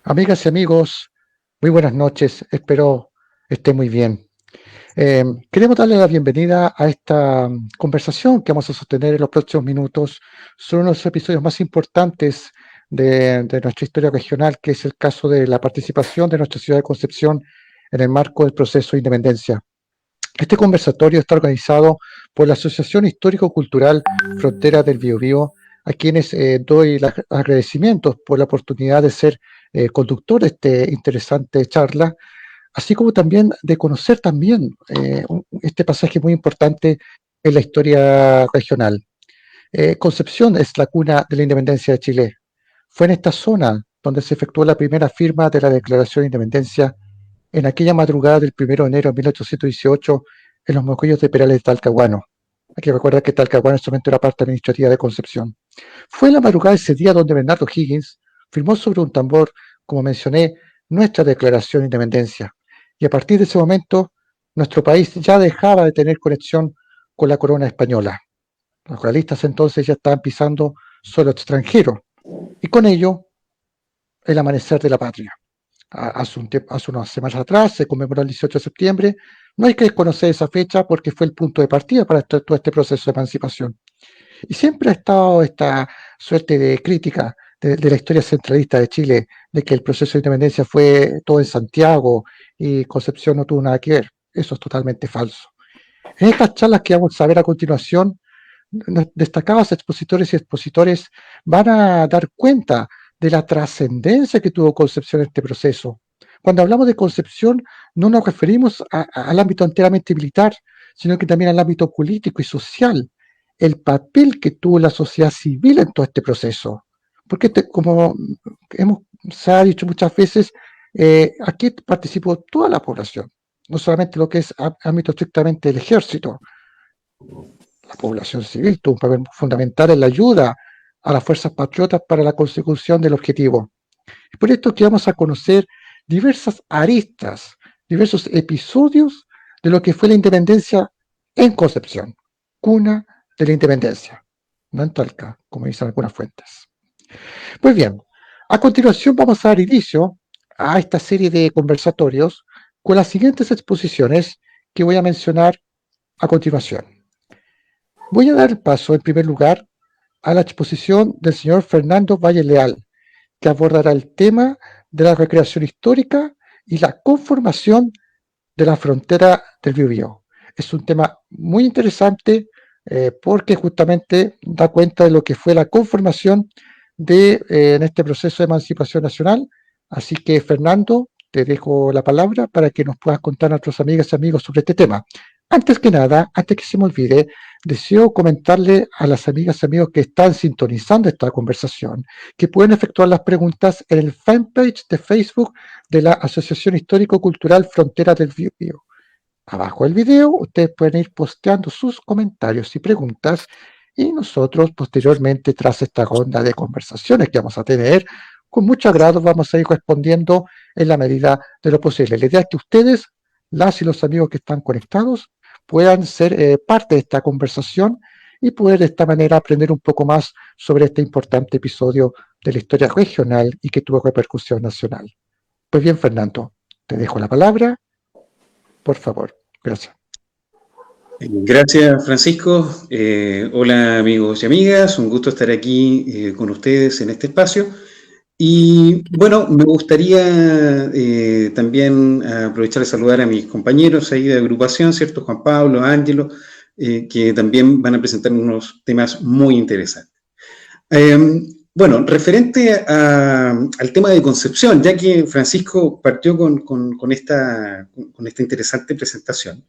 Amigas y amigos, muy buenas noches, espero esté muy bien. Queremos darle la bienvenida a esta conversación que vamos a sostener en los próximos minutos sobre uno de los episodios más importantes de nuestra historia regional, que es el caso de la participación de nuestra ciudad de Concepción en el marco del proceso de independencia. Este conversatorio está organizado por la Asociación Histórico-Cultural Frontera del Biobío, a quienes doy los agradecimientos por la oportunidad de ser conductor de esta interesante charla, así como también de conocer también este pasaje muy importante en la historia regional. Concepción es la cuna de la independencia de Chile. Fue en esta zona donde se efectuó la primera firma de la Declaración de Independencia en aquella madrugada del 1 de enero de 1818 en los Moquillos de Perales de Talcahuano. Hay que recordar que Talcahuano es solamente una parte administrativa de Concepción. Fue la madrugada de ese día donde Bernardo Higgins firmó sobre un tambor, como mencioné, nuestra Declaración de Independencia. Y a partir de ese momento, nuestro país ya dejaba de tener conexión con la corona española. Los realistas entonces ya estaban pisando suelo extranjero. Y con ello, el amanecer de la patria. Hace unas semanas atrás se conmemoró el 18 de septiembre. No hay que desconocer esa fecha porque fue el punto de partida para todo este proceso de emancipación. Y siempre ha estado esta suerte de crítica de la historia centralista de Chile, de que el proceso de independencia fue todo en Santiago y Concepción no tuvo nada que ver. Eso es totalmente falso. En estas charlas que vamos a ver a continuación, destacados expositores y expositores van a dar cuenta de la trascendencia que tuvo Concepción en este proceso. Cuando hablamos de Concepción, no nos referimos al ámbito enteramente militar, sino que también al ámbito político y social, el papel que tuvo la sociedad civil en todo este proceso. Porque, como se ha dicho muchas veces, aquí participó toda la población, no solamente lo que es ámbito estrictamente del ejército. La población civil tuvo un papel fundamental en la ayuda a las fuerzas patriotas para la consecución del objetivo. Y por esto que vamos a conocer diversas aristas, diversos episodios de lo que fue la independencia en Concepción, cuna de la independencia, no en Talca, como dicen algunas fuentes. Pues bien, a continuación vamos a dar inicio a esta serie de conversatorios con las siguientes exposiciones que voy a mencionar a continuación. Voy a dar paso, en primer lugar, a la exposición del señor Fernando Valle Leal, que abordará el tema de la recreación histórica y la conformación de la frontera del Biobío. Es un tema muy interesante porque justamente da cuenta de lo que fue la conformación en este proceso de emancipación nacional. Así que, Fernando, te dejo la palabra para que nos puedas contar a nuestros amigas y amigos sobre este tema. Antes que nada, antes que se me olvide, deseo comentarle a las amigas y amigos que están sintonizando esta conversación que pueden efectuar las preguntas en el fanpage de Facebook de la Asociación Histórico-Cultural Frontera del Biobío. Abajo del video ustedes pueden ir posteando sus comentarios y preguntas y nosotros posteriormente, tras esta ronda de conversaciones que vamos a tener, con mucho agrado vamos a ir respondiendo en la medida de lo posible. La idea es que ustedes, las y los amigos que están conectados, puedan ser parte de esta conversación y poder de esta manera aprender un poco más sobre este importante episodio de la historia regional y que tuvo repercusión nacional. Pues bien, Fernando, te dejo la palabra. Por favor, gracias. Gracias, Francisco. Hola, amigos y amigas. Un gusto estar aquí con ustedes en este espacio. Y bueno, me gustaría también aprovechar de saludar a mis compañeros ahí de agrupación, ¿cierto? Juan Pablo, Ángelo, que también van a presentar unos temas muy interesantes. Bueno, referente al tema de Concepción, ya que Francisco partió con esta interesante presentación,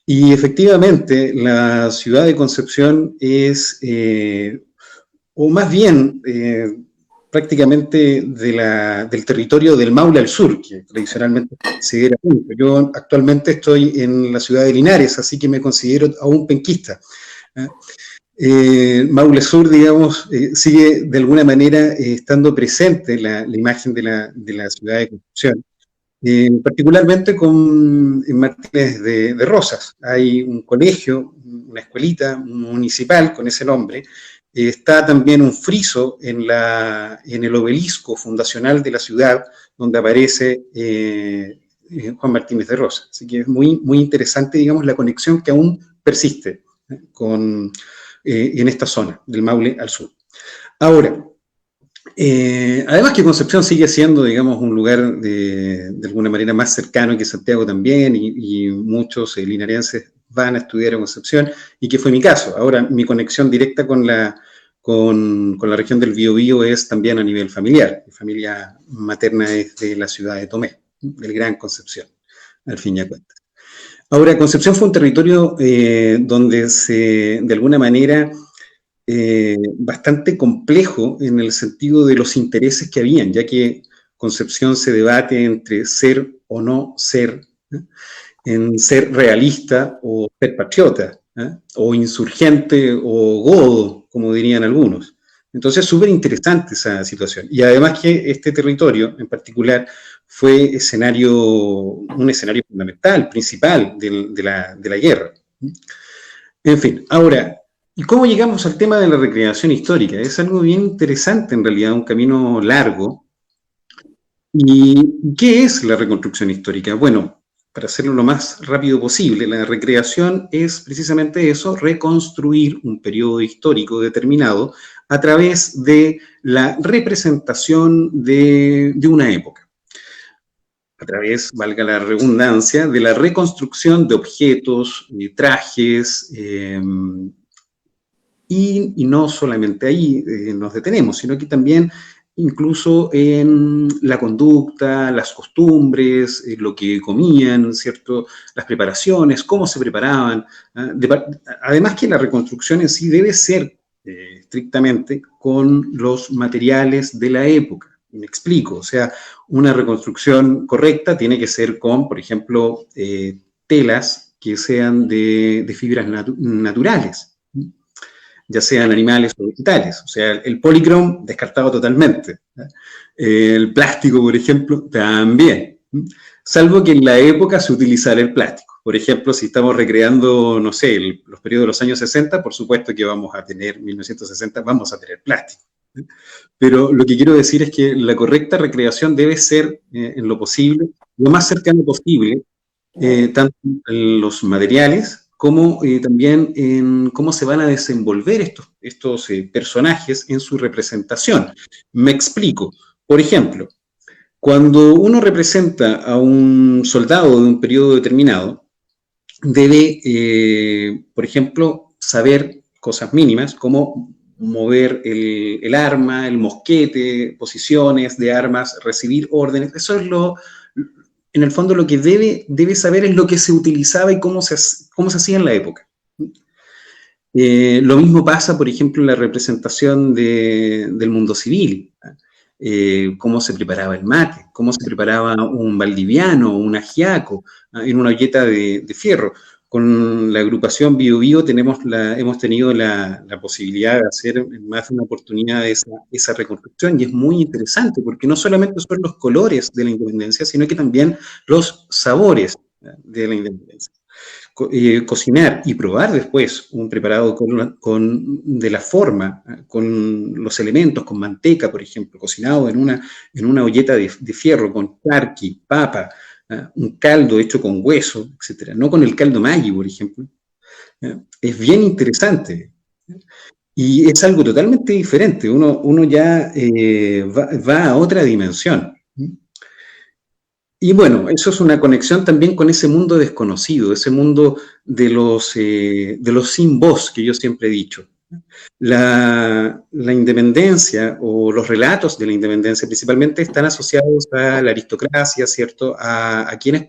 y efectivamente la ciudad de Concepción es, o más bien, prácticamente del territorio del Maule al sur, que tradicionalmente se era penca. Yo actualmente estoy en la ciudad de Linares, así que me considero aún penquista. Maule Sur, digamos, sigue de alguna manera estando presente la imagen de la ciudad de Concepción, particularmente en Martínez de Rosas. Hay un colegio, una escuelita municipal con ese nombre, Está también un friso en el obelisco fundacional de la ciudad, donde aparece Juan Martínez de Rosa. Así que es muy, muy interesante, digamos, la conexión que aún persiste en esta zona, del Maule al sur. Ahora, además que Concepción sigue siendo, digamos, un lugar de alguna manera más cercano que Santiago también, y muchos linarenses van a estudiar a Concepción, y que fue mi caso. Ahora, mi conexión directa con la región del Biobío es también a nivel familiar. Mi familia materna es de la ciudad de Tomé, del Gran Concepción, al fin y al cabo. Ahora, Concepción fue un territorio donde de alguna manera, bastante complejo en el sentido de los intereses que habían, ya que Concepción se debate entre ser o no ser, ¿eh? En ser realista o ser patriota, ¿eh? O insurgente o godo, como dirían algunos. Entonces, súper interesante esa situación. Y además que este territorio en particular fue un escenario fundamental, principal de la guerra. En fin, ahora, ¿y cómo llegamos al tema de la recreación histórica? Es algo bien interesante, en realidad, un camino largo. ¿Y qué es la reconstrucción histórica? Bueno, para hacerlo lo más rápido posible, la recreación es precisamente eso: reconstruir un periodo histórico determinado a través de la representación de una época, a través, valga la redundancia, de la reconstrucción de objetos, trajes, y no solamente ahí nos detenemos, sino que también incluso en la conducta, las costumbres, lo que comían, ¿cierto? Las preparaciones, cómo se preparaban. Además que la reconstrucción en sí debe ser estrictamente con los materiales de la época. Me explico, o sea, una reconstrucción correcta tiene que ser con, por ejemplo, telas que sean de fibras naturales, ya sean animales o vegetales. O sea, el policrom descartado totalmente. El plástico, por ejemplo, también. Salvo que en la época se utilizara el plástico. Por ejemplo, si estamos recreando, no sé, los periodos de los años 60, por supuesto que vamos a tener, 1960, vamos a tener plástico. Pero lo que quiero decir es que la correcta recreación debe ser, en lo posible, lo más cercano posible, tanto en los materiales como también en cómo se van a desenvolver estos personajes en su representación. Me explico. Por ejemplo, cuando uno representa a un soldado de un periodo determinado, debe, por ejemplo, saber cosas mínimas como mover el arma, el mosquete, posiciones de armas, recibir órdenes. Eso es en el fondo, lo que debe saber es lo que se utilizaba y cómo se hacía en la época. Lo mismo pasa, por ejemplo, en la representación del mundo civil. Cómo se preparaba el mate, cómo se preparaba un valdiviano, un ajiaco, en una olleta de fierro. Con la agrupación Bio Bio hemos tenido la posibilidad de hacer más de una oportunidad esa reconstrucción, y es muy interesante porque no solamente son los colores de la independencia, sino que también los sabores de la independencia. Cocinar y probar después un preparado de la forma, con los elementos, con manteca, por ejemplo, cocinado en una olleta de fierro, con charqui, papa, un caldo hecho con hueso, etcétera, no con el caldo Maggi, por ejemplo. Es bien interesante. Y es algo totalmente diferente. Uno ya va a otra dimensión. Y bueno, eso es una conexión también con ese mundo desconocido, ese mundo de los sin voz que yo siempre he dicho. La independencia, o los relatos de la independencia principalmente, están asociados a la aristocracia, ¿cierto? A quienes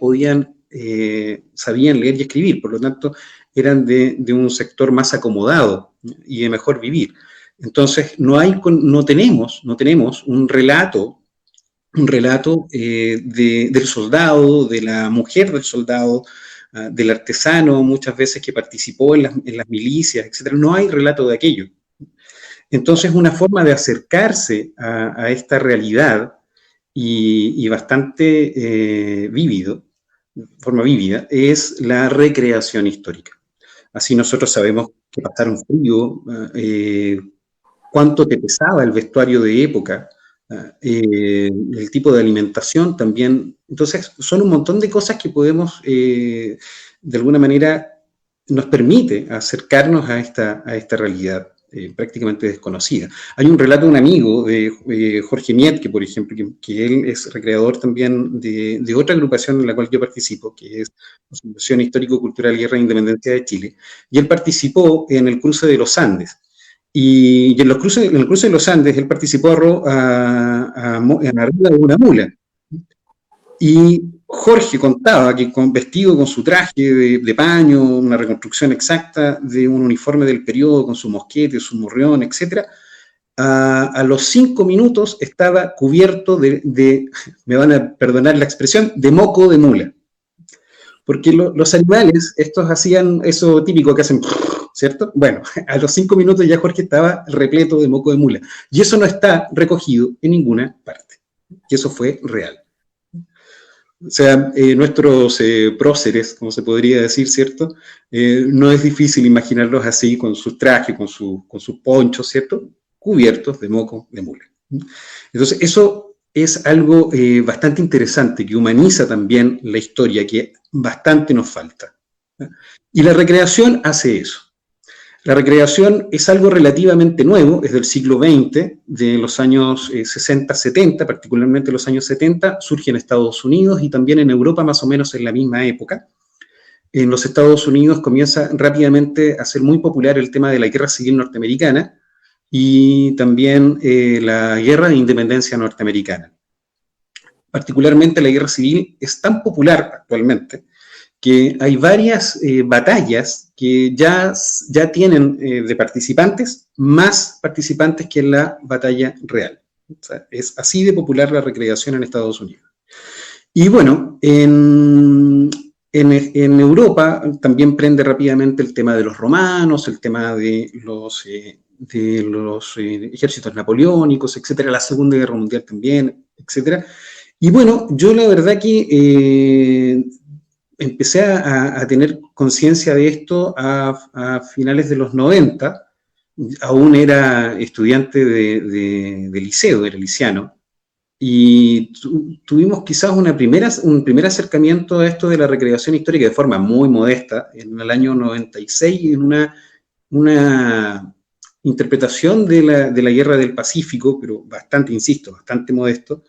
sabían leer y escribir, por lo tanto eran de un sector más acomodado y de mejor vivir. Entonces no tenemos un relato del soldado, de la mujer del soldado, del artesano, muchas veces, que participó en las milicias, etcétera. No hay relato de aquello. Entonces, una forma de acercarse a esta realidad, y bastante forma vívida, es la recreación histórica. Así nosotros sabemos que pasaron frío, cuánto te pesaba el vestuario de época, el tipo de alimentación también. Entonces, son un montón de cosas que podemos, de alguna manera, nos permite acercarnos a esta realidad prácticamente desconocida. Hay un relato de un amigo, de Jorge Mietke, por ejemplo, que él es recreador también de otra agrupación en la cual yo participo, que es la Fundación Histórico-Cultural Guerra e Independencia de Chile, y él participó en el cruce de los Andes. Y en el cruce de los Andes, él participó en arriba de una mula. Y Jorge contaba que vestido con su traje de paño, una reconstrucción exacta de un uniforme del periodo, con su mosquete, su morrión, etc., a los 5 minutos estaba cubierto me van a perdonar la expresión, de moco de mula. Porque los animales, estos hacían eso típico que hacen, ¿cierto? Bueno, a los 5 minutos ya Jorge estaba repleto de moco de mula. Y eso no está recogido en ninguna parte. Y eso fue real. O sea, nuestros próceres, como se podría decir, ¿cierto? No es difícil imaginarlos así, con sus trajes, con sus ponchos, ¿cierto? Cubiertos de moco de mula. Entonces, eso es algo bastante interesante, que humaniza también la historia, que bastante nos falta. Y la recreación hace eso. La recreación es algo relativamente nuevo, es del siglo XX, de los años 60, 70, particularmente los años 70, surge en Estados Unidos y también en Europa más o menos en la misma época. En los Estados Unidos comienza rápidamente a ser muy popular el tema de la Guerra Civil Norteamericana y también la Guerra de Independencia Norteamericana. Particularmente la Guerra Civil es tan popular actualmente que hay varias batallas que ya tienen de participantes, más participantes que en la batalla real. O sea, es así de popular la recreación en Estados Unidos. Y bueno, en Europa también prende rápidamente el tema de los romanos, el tema de los ejércitos napoleónicos, etcétera, la Segunda Guerra Mundial también, etcétera. Y bueno, yo la verdad que empecé a tener conciencia de esto a finales de los 90, aún era estudiante de liceo, era liciano, y tuvimos quizás un primer acercamiento a esto de la recreación histórica de forma muy modesta, en el año 96, en una interpretación de la Guerra del Pacífico, pero bastante, insisto, bastante modesto,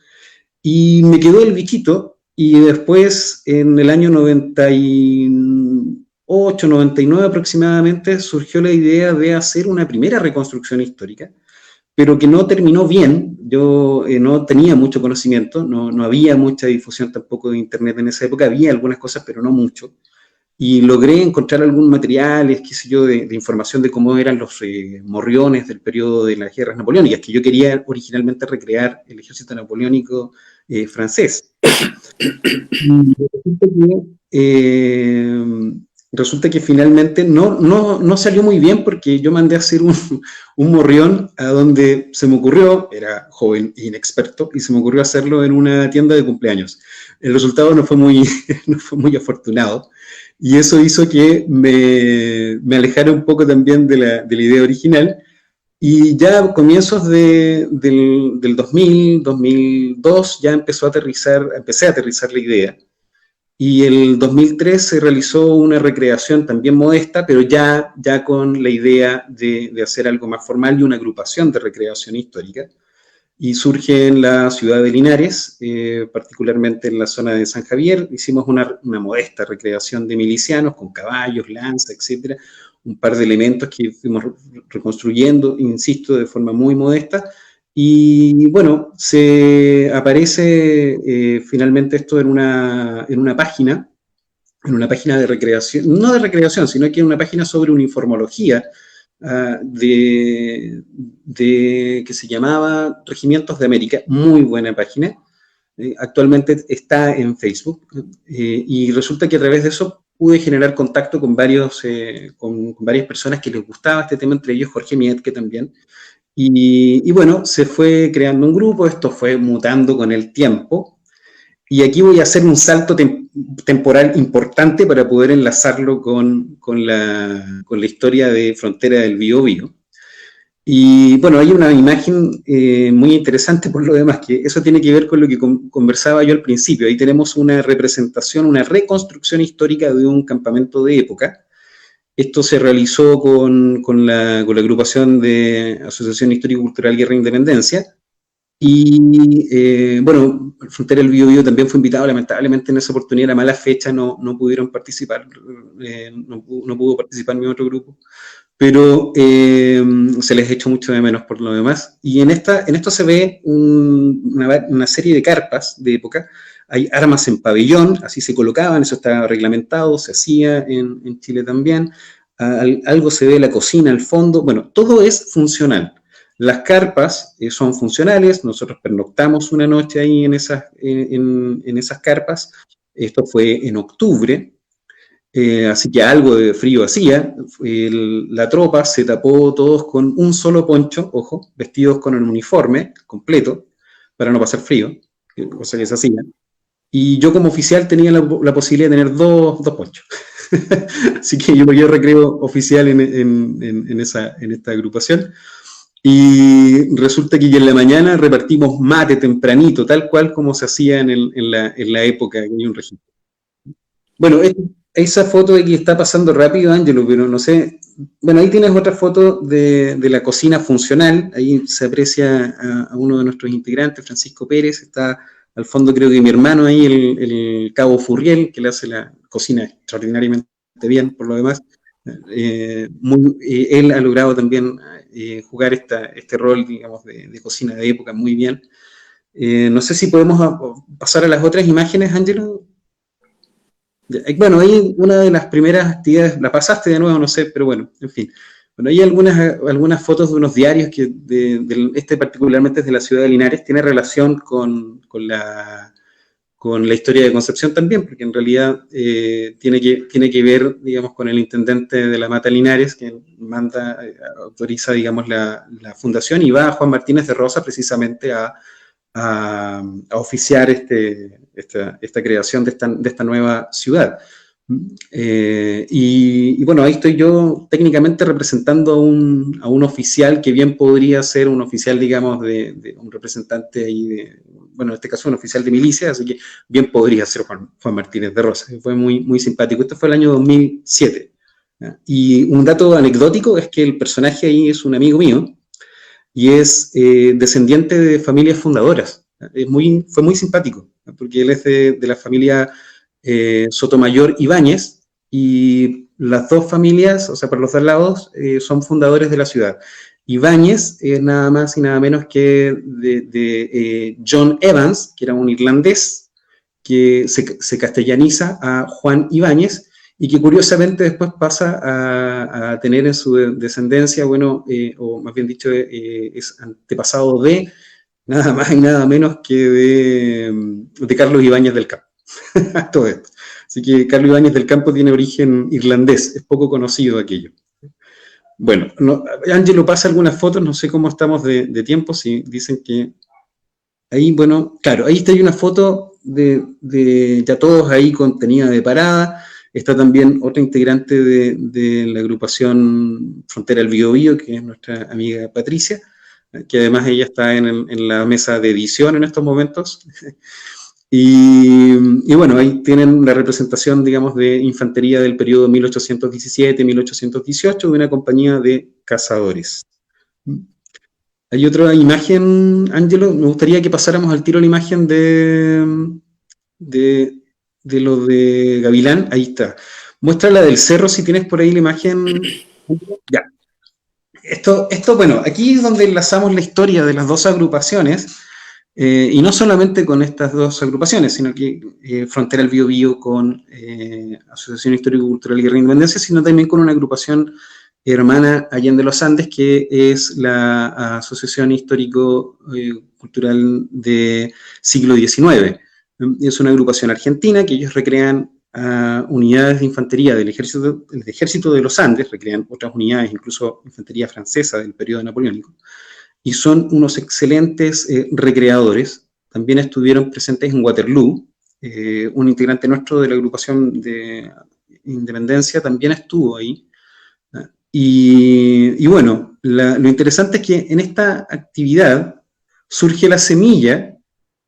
y me quedó el bichito. Y después, en el año 98, 99 aproximadamente, surgió la idea de hacer una primera reconstrucción histórica, pero que no terminó bien. Yo no tenía mucho conocimiento, no había mucha difusión tampoco de Internet en esa época, había algunas cosas, pero no mucho. Y logré encontrar algunos materiales, qué sé yo, de información de cómo eran los morriones del periodo de las guerras napoleónicas, que yo quería originalmente recrear el ejército napoleónico francés. Resulta que finalmente no salió muy bien porque yo mandé a hacer un morrión a donde se me ocurrió, era joven e inexperto, y se me ocurrió hacerlo en una tienda de cumpleaños. El resultado no fue muy afortunado, y eso hizo que me alejara un poco también de la idea original. Y ya a comienzos del 2000, 2002, ya empecé a aterrizar la idea. Y el 2003 se realizó una recreación también modesta, pero ya con la idea de hacer algo más formal y una agrupación de recreación histórica. Y surge en la ciudad de Linares, particularmente en la zona de San Javier. Hicimos una modesta recreación de milicianos con caballos, lanza, etcétera, un par de elementos que fuimos reconstruyendo, insisto, de forma muy modesta. Y bueno, se aparece finalmente esto en una página de recreación, no de recreación, sino que en una página sobre uniformología que se llamaba Regimientos de América, muy buena página. Actualmente está en Facebook y resulta que a través de eso pude generar contacto con varias personas que les gustaba este tema, entre ellos Jorge Mietke también. Y bueno, se fue creando un grupo, esto fue mutando con el tiempo, y aquí voy a hacer un salto temporal importante para poder enlazarlo con la historia de Frontera del Biobío. Y bueno, hay una imagen muy interesante por lo demás, que eso tiene que ver con lo que conversaba yo al principio. Ahí tenemos una representación, una reconstrucción histórica de un campamento de época. Esto se realizó con la agrupación de Asociación Histórico-Cultural Guerra e Independencia. Y bueno, el Frontera del Biobío también fue invitado, lamentablemente en esa oportunidad era mala fecha, no pudieron participar, no pudo participar mi otro grupo, pero se les echó mucho de menos por lo demás. Y en esto se ve una serie de carpas de época. Hay armas en pabellón, así se colocaban, eso estaba reglamentado, se hacía en Chile también. Algo se ve la cocina al fondo, bueno, todo es funcional. Las carpas son funcionales, nosotros pernoctamos una noche ahí en esas carpas, esto fue en octubre, así que algo de frío hacía. La tropa se tapó todos con un solo poncho, ojo, vestidos con el uniforme completo, para no pasar frío, cosa que se hacía. Y yo como oficial tenía la posibilidad de tener dos ponchos. Así que yo me recreo oficial en esta agrupación. Y resulta que en la mañana repartimos mate tempranito, tal cual como se hacía en la época que hay un registro. Bueno, esa foto de que está pasando rápido, Ángelo, pero no sé. Bueno, ahí tienes otra foto de la cocina funcional. Ahí se aprecia a uno de nuestros integrantes, Francisco Pérez. Está al fondo, creo que mi hermano ahí, el cabo Furriel, que le hace la cocina extraordinariamente bien, por lo demás. Él ha logrado también jugar este rol, digamos, de cocina de época muy bien. No sé si podemos pasar a las otras imágenes, Ángelo. Bueno, ahí una de las primeras actividades, la pasaste de nuevo, no sé, pero bueno, en fin. Bueno, hay algunas fotos de unos diarios este particularmente es de la ciudad de Linares, tiene relación con la historia de Concepción también, porque en realidad tiene que ver, digamos, con el intendente de la Mata Linares, que autoriza, digamos, la fundación, y va a Juan Martínez de Rosa precisamente a oficiar esta creación de esta nueva ciudad. Y bueno, ahí estoy yo técnicamente representando a un oficial que bien podría ser un oficial, digamos, de un representante ahí bueno, en este caso un oficial de milicia, así que bien podría ser Juan Martínez de Rosa. Fue muy, muy simpático. Esto fue el año 2007. ¿Ya? Y un dato anecdótico es que el personaje ahí es un amigo mío, y es descendiente de familias fundadoras. Fue muy simpático, porque él es de la familia Sotomayor Ibáñez, y las dos familias, o sea, por los dos lados, son fundadores de la ciudad. Ibáñez es nada más y nada menos que de John Evans, que era un irlandés que se castellaniza a Juan Ibáñez, y que curiosamente después pasa a tener en su descendencia, bueno, o más bien dicho, es antepasado de nada más y nada menos que de Carlos Ibáñez del Campo. Todo esto. Así que Carlos Ibáñez del Campo tiene origen irlandés, es poco conocido aquello. Bueno, Ángelo pasa algunas fotos, no sé cómo estamos de tiempo, si dicen que ahí, bueno, claro, ahí está una foto de ya todos ahí contenida de parada. Está también otra integrante de la agrupación Frontera del Biobío, que es nuestra amiga Patricia, que además ella está en la mesa de edición en estos momentos. Y bueno, ahí tienen la representación, digamos, de infantería del periodo 1817-1818 de una compañía de cazadores. Hay otra imagen, Ángelo, me gustaría que pasáramos al tiro la imagen de, de lo de Gavilán. Ahí está. Muestra la del cerro, si tienes por ahí la imagen. Ya. Bueno, aquí es donde enlazamos la historia de las dos agrupaciones, y no solamente con estas dos agrupaciones, sino que Frontera del Biobío con Asociación Histórico-Cultural y Guerra de Independencia, sino también con una agrupación hermana Allende los Andes, que es la Asociación Histórico-Cultural de siglo XIX. Es una agrupación argentina que ellos recrean unidades de infantería del ejército de los Andes, recrean otras unidades, incluso infantería francesa del periodo napoleónico, y son unos excelentes recreadores. También estuvieron presentes en Waterloo. Un integrante nuestro de la agrupación de Independencia también estuvo ahí. Y bueno, lo interesante es que en esta actividad surge la semilla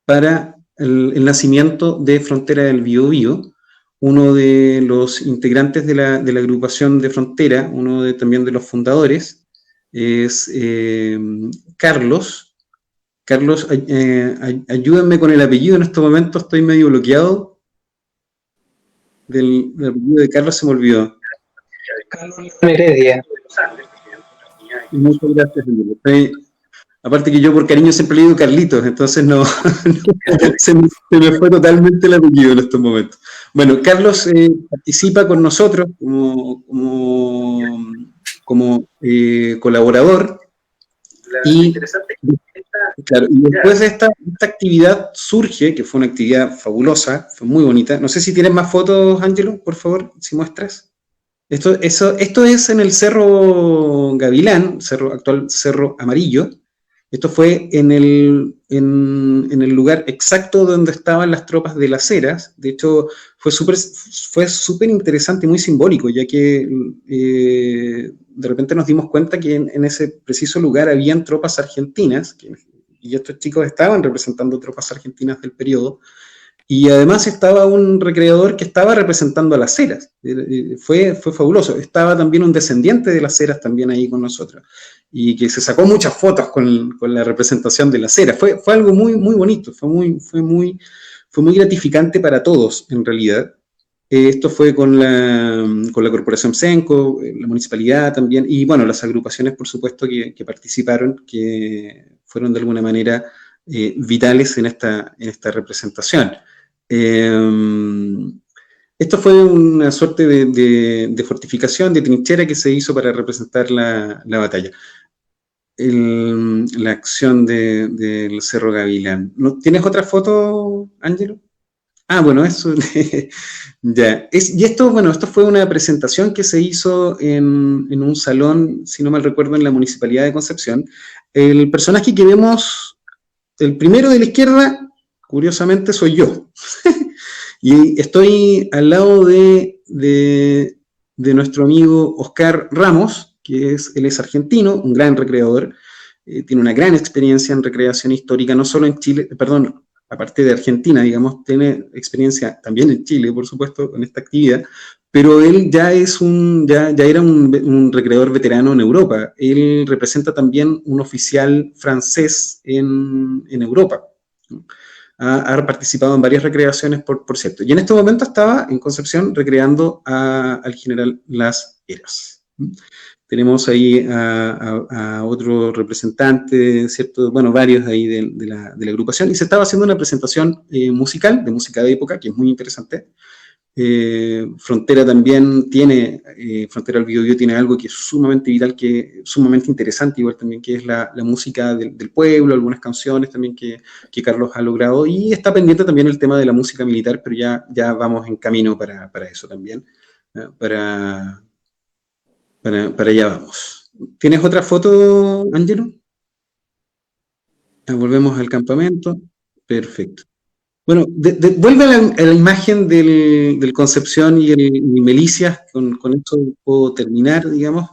para el nacimiento de Frontera del Biobío. Uno de los integrantes de la agrupación de Frontera, también de los fundadores, es Carlos. Carlos, ayúdenme con el apellido, en este momento estoy medio bloqueado. Del apellido de Carlos se me olvidó. Carlos Heredia. Muchas gracias, aparte que yo por cariño siempre le digo Carlitos, entonces no se me fue totalmente el apellido en estos momentos. Bueno, Carlos participa con nosotros como colaborador y, claro, y después de esta actividad surge, que fue una actividad fabulosa, fue muy bonita. No sé si tienes más fotos, Ángelo, por favor, si muestras. Esto es en el Cerro Gavilán, actual Cerro Amarillo. Esto fue en el lugar exacto donde estaban las tropas de las Heras. De hecho, fue súper interesante y muy simbólico, ya que de repente nos dimos cuenta que en ese preciso lugar habían tropas argentinas, y estos chicos estaban representando tropas argentinas del periodo. Y además estaba un recreador que estaba representando a las Heras. Fue fabuloso. Estaba también un descendiente de las Heras también ahí con nosotros. Y que se sacó muchas fotos con la representación de las Heras. Fue algo muy, muy bonito. Fue muy gratificante para todos, en realidad. Esto fue con la Corporación Senco, la municipalidad también, y bueno, las agrupaciones, por supuesto, que participaron, que fueron de alguna manera vitales en esta representación. Esto fue una suerte de fortificación, de trinchera que se hizo para representar la batalla. La acción del Cerro Gavilán. ¿Tienes otra foto, Ángelo? Ah, bueno, eso. Ya. Esto fue una presentación que se hizo en un salón, si no mal recuerdo, en la Municipalidad de Concepción. El personaje que vemos, el primero de la izquierda, curiosamente soy yo. Y estoy al lado de nuestro amigo Oscar Ramos, que él es argentino, un gran recreador, tiene una gran experiencia en recreación histórica, no solo en Chile, perdón, aparte de Argentina, digamos, tiene experiencia también en Chile, por supuesto, en esta actividad, pero él ya era un recreador veterano en Europa. Él representa también un oficial francés en Europa. Ha participado en varias recreaciones, por cierto. Y en este momento estaba en Concepción recreando al general Las Heras. Tenemos ahí a otro representante, ¿cierto? Bueno, varios ahí de la agrupación. Y se estaba haciendo una presentación musical, de música de época, que es muy interesante. Frontera también tiene, Frontera del Biobío tiene algo que es sumamente vital, sumamente interesante, igual también, que es la música del pueblo, algunas canciones también que Carlos ha logrado, y está pendiente también el tema de la música militar, pero ya vamos en camino para eso también, para allá vamos. ¿Tienes otra foto, Ángelo? Volvemos al campamento, perfecto. Bueno, vuelve a la imagen del Concepción y Melicias, con eso puedo terminar, digamos.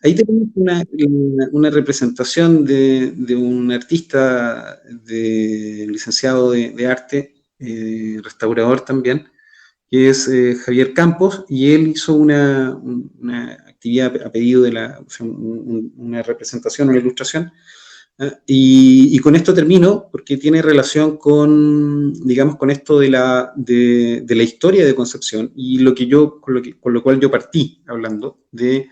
Ahí tenemos una representación de un artista, licenciado de arte, restaurador también, que es Javier Campos, y él hizo una actividad a pedido una representación, una ilustración. Y con esto termino, porque tiene relación con, digamos, con esto de la historia de Concepción y con lo cual yo partí hablando de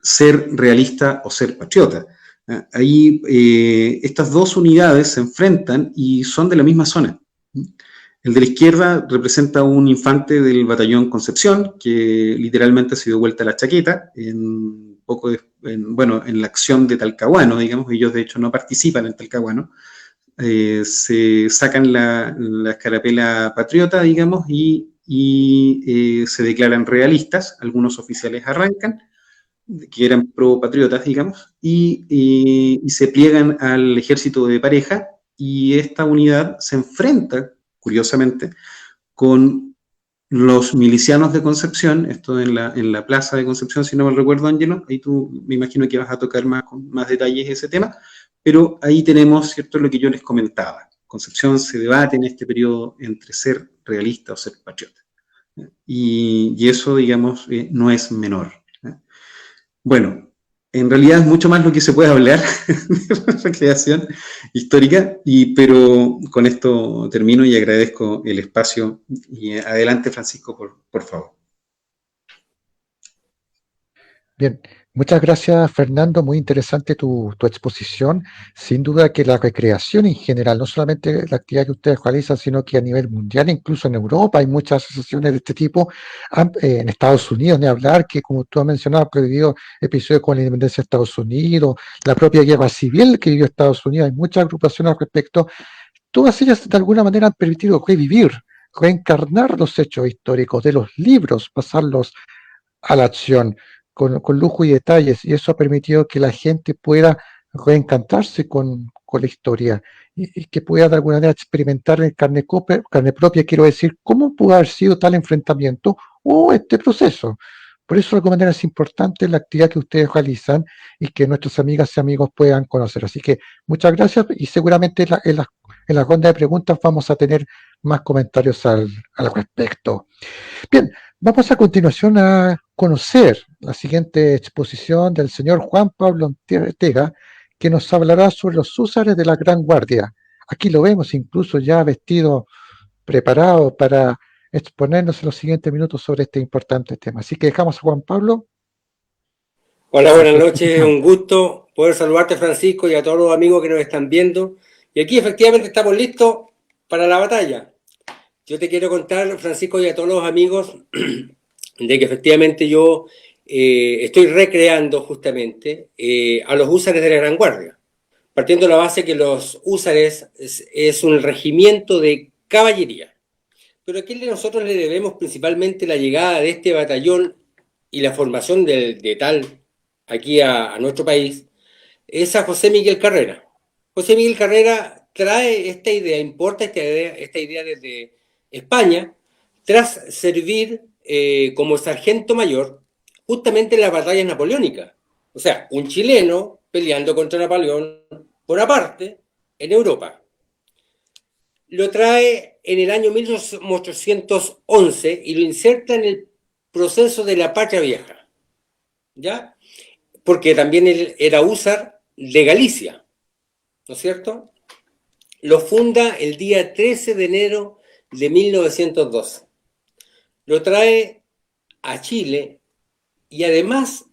ser realista o ser patriota. Ahí estas dos unidades se enfrentan y son de la misma zona. El de la izquierda representa un infante del batallón Concepción, que literalmente se dio vuelta a la chaqueta en la acción de Talcahuano, digamos. Ellos de hecho no participan en Talcahuano, se sacan la escarapela patriota, digamos, y se declaran realistas. Algunos oficiales arrancan, que eran pro-patriotas, digamos, y se pliegan al ejército de Pareja, y esta unidad se enfrenta, curiosamente, con los milicianos de Concepción, esto en la plaza de Concepción, si no me recuerdo, Ángelo, ahí tú me imagino que vas a tocar con más detalles ese tema, pero ahí tenemos, ¿cierto?, lo que yo les comentaba. Concepción se debate en este periodo entre ser realista o ser patriota. Y eso, digamos, no es menor. Bueno, en realidad es mucho más lo que se puede hablar de la creación histórica, pero con esto termino y agradezco el espacio. Y adelante, Francisco, por favor. Bien, muchas gracias Fernando, muy interesante tu exposición. Sin duda que la recreación en general, no solamente la actividad que ustedes realizan, sino que a nivel mundial, incluso en Europa, hay muchas asociaciones de este tipo. En Estados Unidos, ni hablar, que como tú has mencionado, ha previsto episodios con la independencia de Estados Unidos, la propia guerra civil que vivió Estados Unidos, hay muchas agrupaciones al respecto. Todas ellas de alguna manera han permitido revivir, reencarnar los hechos históricos de los libros, pasarlos a la acción con lujo y detalles, y eso ha permitido que la gente pueda reencantarse con la historia y que pueda de alguna manera experimentar en carne propia, quiero decir, cómo pudo haber sido tal enfrentamiento o este proceso. Por eso, de alguna manera, es importante la actividad que ustedes realizan y que nuestras amigas y amigos puedan conocer. Así que muchas gracias y seguramente en la ronda de preguntas vamos a tener más comentarios al respecto. Bien, vamos a continuación a conocer la siguiente exposición del señor Juan Pablo Ortega, que nos hablará sobre los húsares de la Gran Guardia. Aquí lo vemos incluso ya vestido, preparado para exponernos en los siguientes minutos sobre este importante tema. Así que dejamos a Juan Pablo Hola, con buenas su noches. exposición. Un gusto poder saludarte, Francisco, y a todos los amigos que nos están viendo. Y aquí efectivamente estamos listos para la batalla. Yo te quiero contar, Francisco, y a todos los amigos, de que efectivamente yo estoy recreando justamente a los húsares de la Gran Guardia, partiendo de la base que los húsares es un regimiento de caballería. Pero aquí nosotros le debemos principalmente la llegada de este batallón y la formación de tal aquí a nuestro país, es a José Miguel Carrera. José Miguel Carrera trae esta idea, importa esta idea desde España, tras servir como sargento mayor justamente en las batallas napoleónicas. O sea, un chileno peleando contra Napoleón Bonaparte en Europa. Lo trae en el año 1811 y lo inserta en el proceso de la Patria Vieja, ¿ya? Porque también él era húsar de Galicia, ¿no es cierto? Lo funda el día 13 de enero de 1912. Lo trae a Chile y además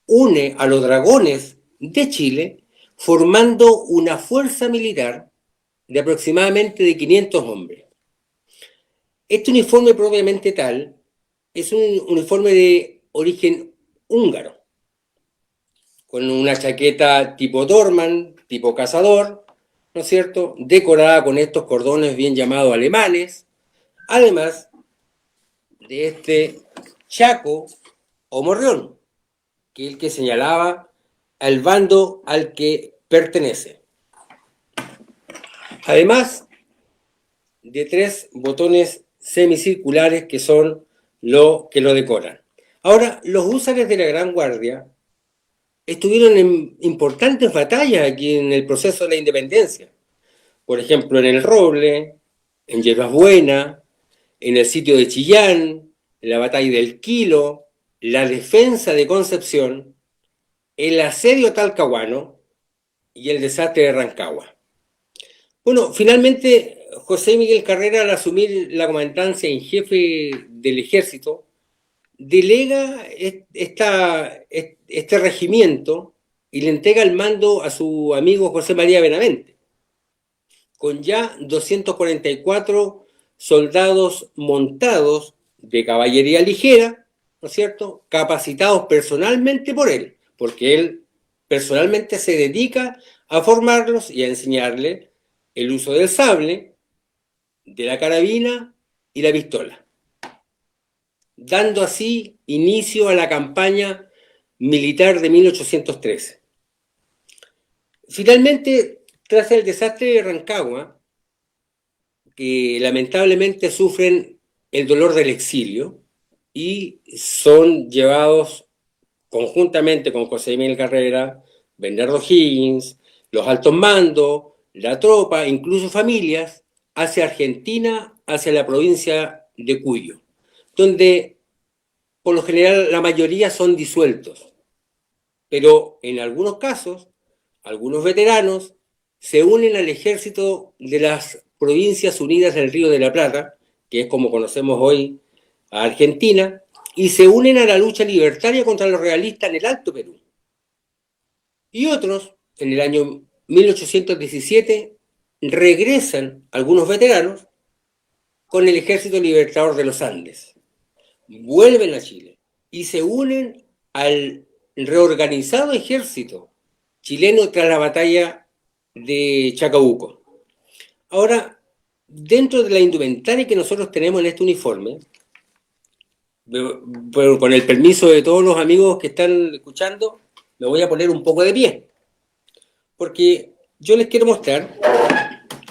une a los dragones de Chile formando una fuerza militar de aproximadamente de 500 hombres. Este uniforme propiamente tal es un uniforme de origen húngaro, con una chaqueta tipo Dorman, tipo cazador, ¿no es cierto?, decorada con estos cordones bien llamados alemanes, además de este chaco o morrión, que es el que señalaba al bando al que pertenece. Además de 3 botones semicirculares que son lo que lo decoran. Ahora, los húsares de la Gran Guardia estuvieron en importantes batallas aquí en el proceso de la independencia. Por ejemplo, en El Roble, en Yerbas Buenas, en el sitio de Chillán, en la batalla del Quilo, la defensa de Concepción, el asedio talcahuano y el desastre de Rancagua. Bueno, finalmente José Miguel Carrera, al asumir la comandancia en jefe del ejército, delega este regimiento y le entrega el mando a su amigo José María Benavente, con ya 244 soldados montados de caballería ligera, ¿no es cierto?, capacitados personalmente por él, porque él personalmente se dedica a formarlos y a enseñarles el uso del sable, de la carabina y la pistola, dando así inicio a la campaña militar de 1813. Finalmente, tras el desastre de Rancagua, que lamentablemente sufren el dolor del exilio y son llevados conjuntamente con José Miguel Carrera, Bernardo Higgins, los altos mandos, la tropa, incluso familias, hacia Argentina, hacia la provincia de Cuyo, donde por lo general la mayoría son disueltos. Pero en algunos casos, algunos veteranos se unen al ejército de las Provincias Unidas del Río de la Plata, que es como conocemos hoy a Argentina, y se unen a la lucha libertaria contra los realistas en el Alto Perú. Y otros, en el año 1817, regresan algunos veteranos con el Ejército Libertador de los Andes. Vuelven a Chile y se unen al reorganizado ejército chileno tras la batalla de Chacabuco. Ahora, dentro de la indumentaria que nosotros tenemos en este uniforme, con el permiso de todos los amigos que están escuchando, me voy a poner un poco de pie, porque yo les quiero mostrar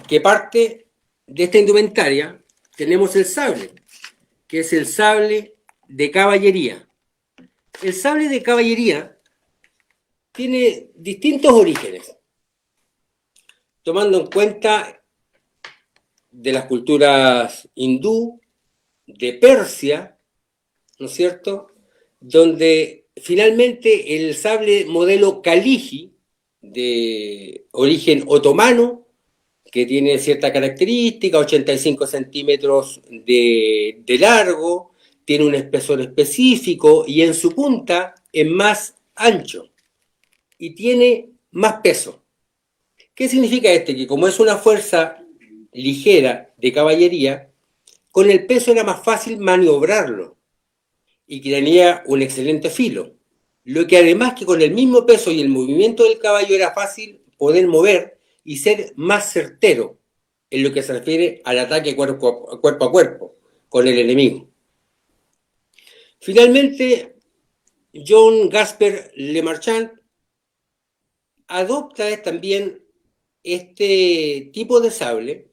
que parte de esta indumentaria tenemos el sable, que es el sable de caballería. El sable de caballería tiene distintos orígenes, tomando en cuenta de las culturas hindú, de Persia, ¿no es cierto?, donde finalmente el sable modelo Kaligi, de origen otomano, que tiene cierta característica, 85 centímetros de largo, tiene un espesor específico y en su punta es más ancho y tiene más peso. ¿Qué significa Que como es una fuerza ligera de caballería, con el peso era más fácil maniobrarlo y que tenía un excelente filo. Lo que además que con el mismo peso y el movimiento del caballo era fácil poder mover y ser más certero en lo que se refiere al ataque cuerpo a cuerpo con el enemigo. Finalmente, John Gasper Lemarchand adopta también este tipo de sable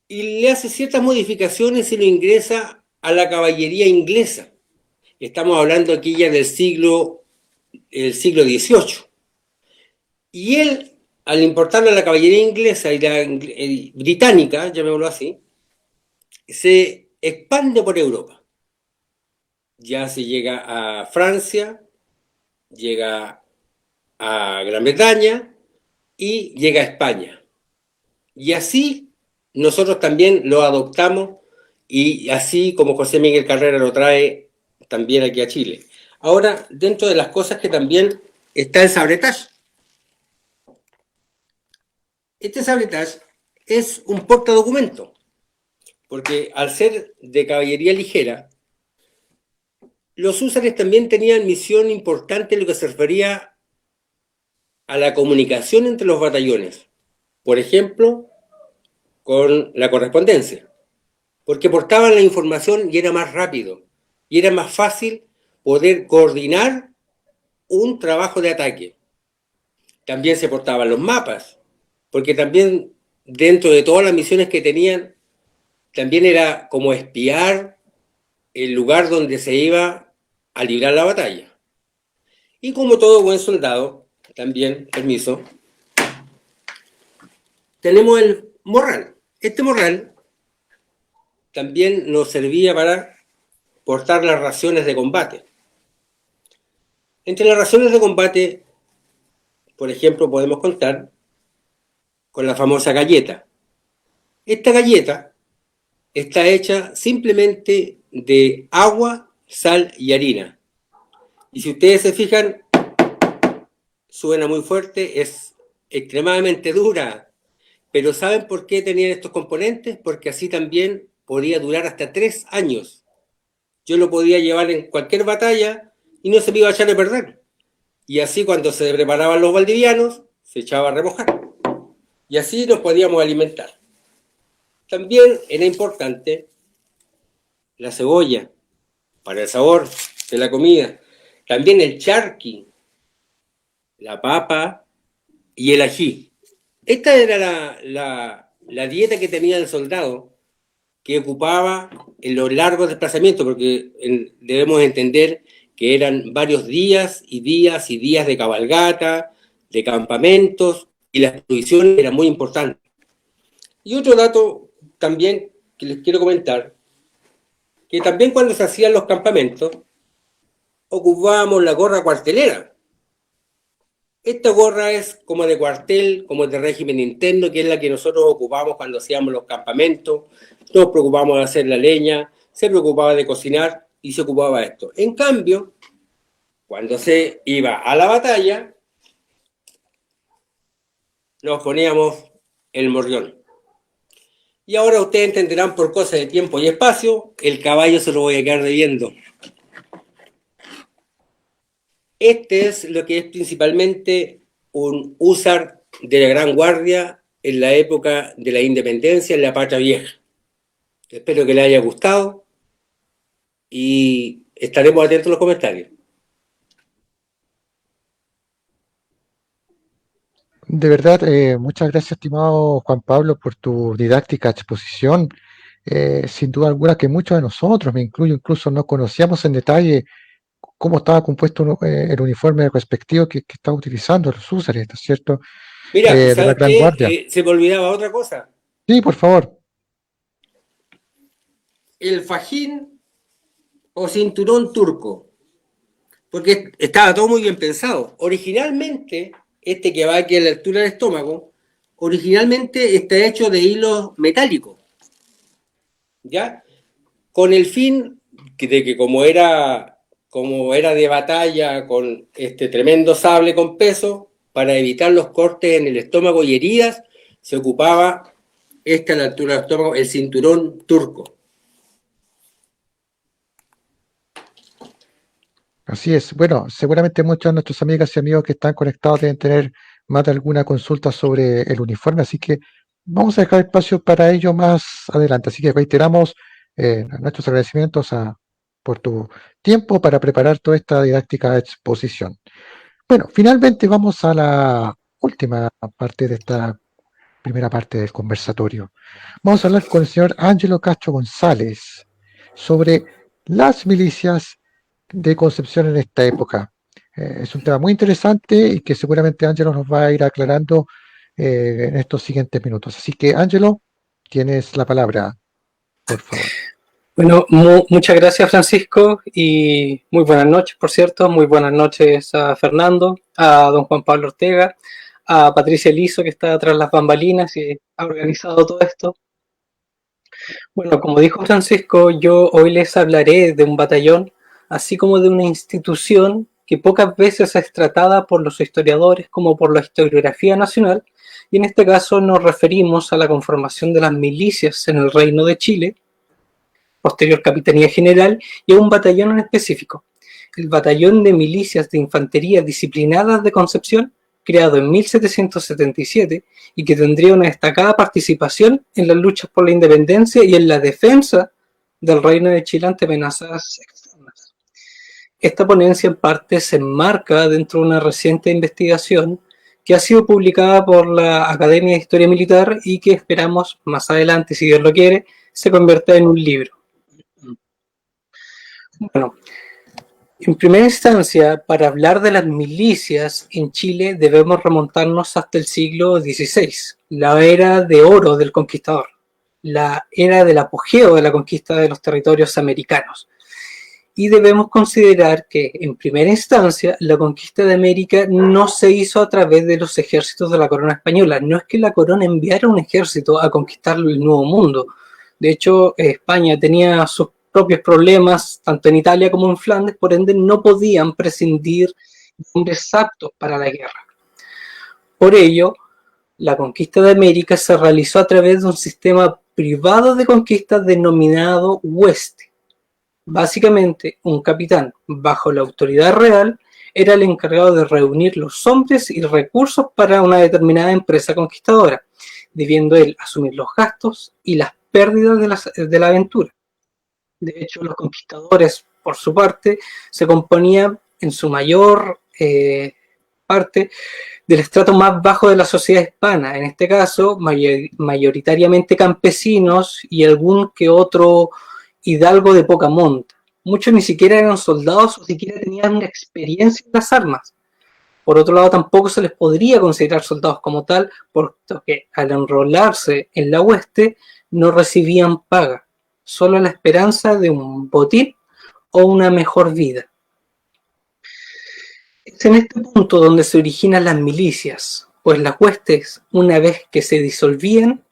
y le hace ciertas modificaciones y lo ingresa a la caballería inglesa. Estamos hablando aquí ya del siglo XVIII. Y él, al importarle a la caballería inglesa y la británica, llamémoslo así, se expande por Europa. Ya se llega a Francia, llega a Gran Bretaña y llega a España. Y así nosotros también lo adoptamos y así como José Miguel Carrera lo trae también aquí a Chile. Ahora, dentro de las cosas que también está el sabretage. Este sabretage es un portadocumento, porque al ser de caballería ligera, los húsares también tenían misión importante en lo que se refería a la comunicación entre los batallones. Por ejemplo, con la correspondencia, porque portaban la información y era más rápido, y era más fácil poder coordinar un trabajo de ataque. También se portaban los mapas, porque también dentro de todas las misiones que tenían, también era como espiar el lugar donde se iba a librar la batalla. Y como todo buen soldado, también, permiso, tenemos el morral. Este morral también nos servía para portar las raciones de combate. Entre las raciones de combate, por ejemplo, podemos contar con la famosa galleta. Esta galleta está hecha simplemente de agua, sal y harina. Y si ustedes se fijan, suena muy fuerte, es extremadamente dura. Pero ¿saben por qué tenían estos componentes? Porque así también podía durar hasta 3 años. Yo lo podía llevar en cualquier batalla y no se me iba a echar a perder. Y así cuando se preparaban los valdivianos, se echaba a remojar. Y así nos podíamos alimentar. También era importante la cebolla para el sabor de la comida. También el charqui, la papa y el ají. Esta era la dieta que tenía el soldado, que ocupaba en los largos desplazamientos, porque debemos entender que eran varios días y días y días de cabalgata, de campamentos, y las provisiones eran muy importantes. Y otro dato también que les quiero comentar, que también cuando se hacían los campamentos, ocupábamos la gorra cuartelera. Esta gorra es como de cuartel, como de régimen interno, que es la que nosotros ocupamos cuando hacíamos los campamentos. Nos preocupamos de hacer la leña, se preocupaba de cocinar y se ocupaba de esto. En cambio, cuando se iba a la batalla, nos poníamos el morrión. Y ahora ustedes entenderán por cosas de tiempo y espacio, el caballo se lo voy a quedar debiendo. Este es lo que es principalmente un húsar de la Gran Guardia en la época de la independencia en la Patria Vieja. Espero que les haya gustado y estaremos atentos a los comentarios. De verdad, muchas gracias, estimado Juan Pablo, por tu didáctica exposición. Sin duda alguna que muchos de nosotros, me incluyo, incluso no conocíamos en detalle cómo estaba compuesto el uniforme respectivo que estaba utilizando los húsares, ¿no es cierto? Mira, De la ¿sabes Gran Guardia. qué? Se me olvidaba otra cosa. Sí, por favor. El fajín o cinturón turco. Porque estaba todo muy bien pensado. Originalmente, este que va aquí a la altura del estómago, originalmente está hecho de hilos metálicos, ¿ya? Con el fin de que como era de batalla con este tremendo sable con peso, para evitar los cortes en el estómago y heridas, se ocupaba a la altura del estómago, el cinturón turco. Así es. Bueno, seguramente muchos de nuestros amigas y amigos que están conectados deben tener más de alguna consulta sobre el uniforme, así que vamos a dejar espacio para ello más adelante. Así que reiteramos nuestros agradecimientos por tu tiempo para preparar toda esta didáctica exposición. Bueno, finalmente vamos a la última parte de esta primera parte del conversatorio. Vamos a hablar con el señor Ángelo Castro González sobre las milicias de Concepción en esta época. Es un tema muy interesante y que seguramente Ángelo nos va a ir aclarando en estos siguientes minutos. Así que, Ángelo, tienes la palabra, por favor. Bueno, muchas gracias, Francisco, y muy buenas noches, por cierto. Muy buenas noches a Fernando, a don Juan Pablo Ortega, a Patricia Lizo, que está tras las bambalinas y ha organizado todo esto. Bueno, como dijo Francisco, yo hoy les hablaré de un batallón, así como de una institución que pocas veces es tratada por los historiadores como por la historiografía nacional, y en este caso nos referimos a la conformación de las milicias en el Reino de Chile, posterior Capitanía General, y a un batallón en específico, el Batallón de Milicias de Infantería Disciplinadas de Concepción, creado en 1777 y que tendría una destacada participación en las luchas por la independencia y en la defensa del Reino de Chile ante amenazas externas. Esta ponencia en parte se enmarca dentro de una reciente investigación que ha sido publicada por la Academia de Historia Militar y que esperamos más adelante, si Dios lo quiere, se convierta en un libro. Bueno, en primera instancia, para hablar de las milicias en Chile debemos remontarnos hasta el siglo XVI, la era de oro del conquistador, la era del apogeo de la conquista de los territorios americanos. Y debemos considerar que, en primera instancia, la conquista de América no se hizo a través de los ejércitos de la corona española. No es que la corona enviara un ejército a conquistar el Nuevo Mundo. De hecho, España tenía sus propios problemas, tanto en Italia como en Flandes, por ende no podían prescindir de hombres aptos para la guerra. Por ello, la conquista de América se realizó a través de un sistema privado de conquista denominado hueste. Básicamente, un capitán, bajo la autoridad real, era el encargado de reunir los hombres y recursos para una determinada empresa conquistadora, debiendo él asumir los gastos y las pérdidas de la aventura. De hecho, los conquistadores, por su parte, se componían en su mayor parte del estrato más bajo de la sociedad hispana, en este caso mayoritariamente campesinos y algún que otro hidalgo de poca monta. Muchos ni siquiera eran soldados o siquiera tenían una experiencia en las armas. Por otro lado, tampoco se les podría considerar soldados como tal, porque al enrolarse en la hueste no recibían paga, solo la esperanza de un botín o una mejor vida. Es en este punto donde se originan las milicias, pues las huestes, una vez que se disolvían,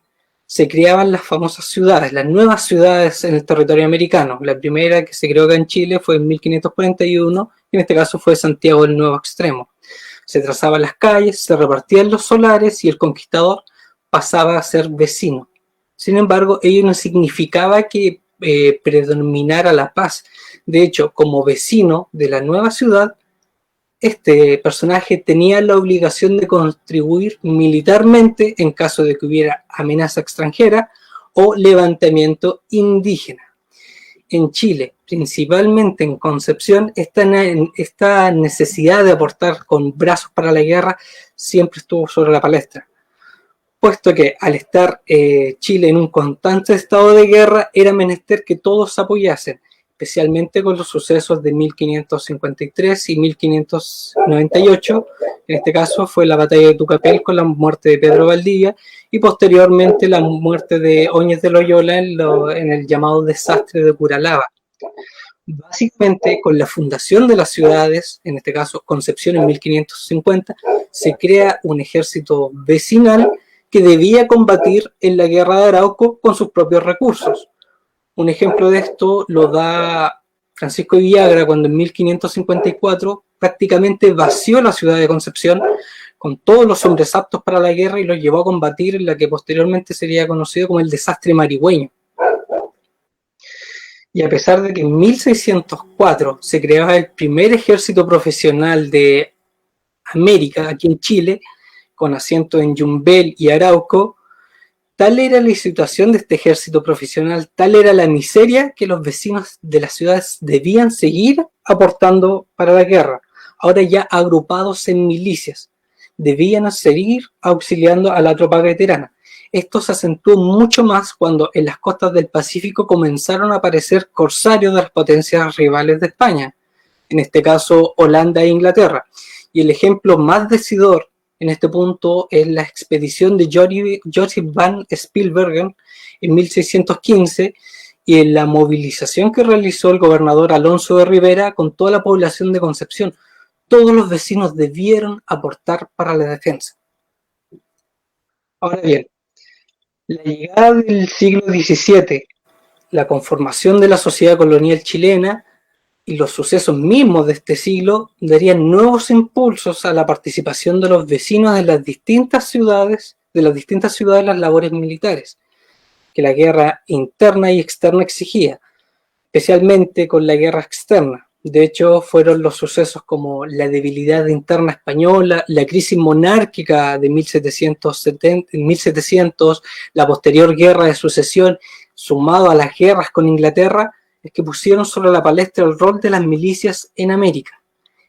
se creaban las famosas ciudades, las nuevas ciudades en el territorio americano. La primera que se creó acá en Chile fue en 1541, y en este caso fue Santiago del Nuevo Extremo. Se trazaban las calles, se repartían los solares y el conquistador pasaba a ser vecino. Sin embargo, ello no significaba que predominara la paz. De hecho, como vecino de la nueva ciudad, este personaje tenía la obligación de contribuir militarmente en caso de que hubiera amenaza extranjera o levantamiento indígena. En Chile, principalmente en Concepción, esta necesidad de aportar con brazos para la guerra siempre estuvo sobre la palestra, puesto que al estar Chile en un constante estado de guerra, era menester que todos se apoyasen, especialmente con los sucesos de 1553 y 1598. En este caso fue la batalla de Tucapel con la muerte de Pedro Valdivia y posteriormente la muerte de Óñez de Loyola en el llamado desastre de Curalaba. Básicamente, con la fundación de las ciudades, en este caso Concepción en 1550, se crea un ejército vecinal que debía combatir en la guerra de Arauco con sus propios recursos. Un ejemplo de esto lo da Francisco de Villagra cuando en 1554 prácticamente vació la ciudad de Concepción con todos los hombres aptos para la guerra y los llevó a combatir en la que posteriormente sería conocido como el desastre marigüeño. Y a pesar de que en 1604 se creaba el primer ejército profesional de América aquí en Chile, con asiento en Yumbel y Arauco, tal era la situación de este ejército profesional, tal era la miseria que los vecinos de las ciudades debían seguir aportando para la guerra, ahora ya agrupados en milicias, debían seguir auxiliando a la tropa veterana. Esto se acentuó mucho más cuando en las costas del Pacífico comenzaron a aparecer corsarios de las potencias rivales de España, en este caso Holanda e Inglaterra, y el ejemplo más decidor en este punto es la expedición de Joseph van Spielbergen en 1615 y en la movilización que realizó el gobernador Alonso de Rivera con toda la población de Concepción. Todos los vecinos debieron aportar para la defensa. Ahora bien, la llegada del siglo XVII, la conformación de la sociedad colonial chilena y los sucesos mismos de este siglo darían nuevos impulsos a la participación de los vecinos de las distintas ciudades en las labores militares, que la guerra interna y externa exigía, especialmente con la guerra externa. De hecho, fueron los sucesos como la debilidad interna española, la crisis monárquica de 1700, la posterior guerra de sucesión, sumado a las guerras con Inglaterra, es que pusieron sobre la palestra el rol de las milicias en América,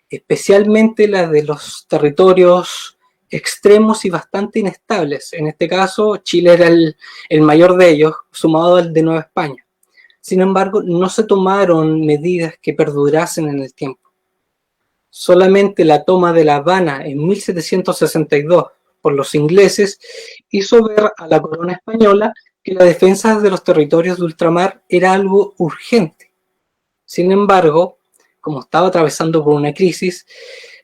especialmente las de los territorios extremos y bastante inestables. En este caso, Chile era el mayor de ellos, sumado al de Nueva España. Sin embargo, no se tomaron medidas que perdurasen en el tiempo. Solamente la toma de La Habana en 1762 por los ingleses hizo ver a la corona española que la defensa de los territorios de ultramar era algo urgente. Sin embargo, como estaba atravesando por una crisis,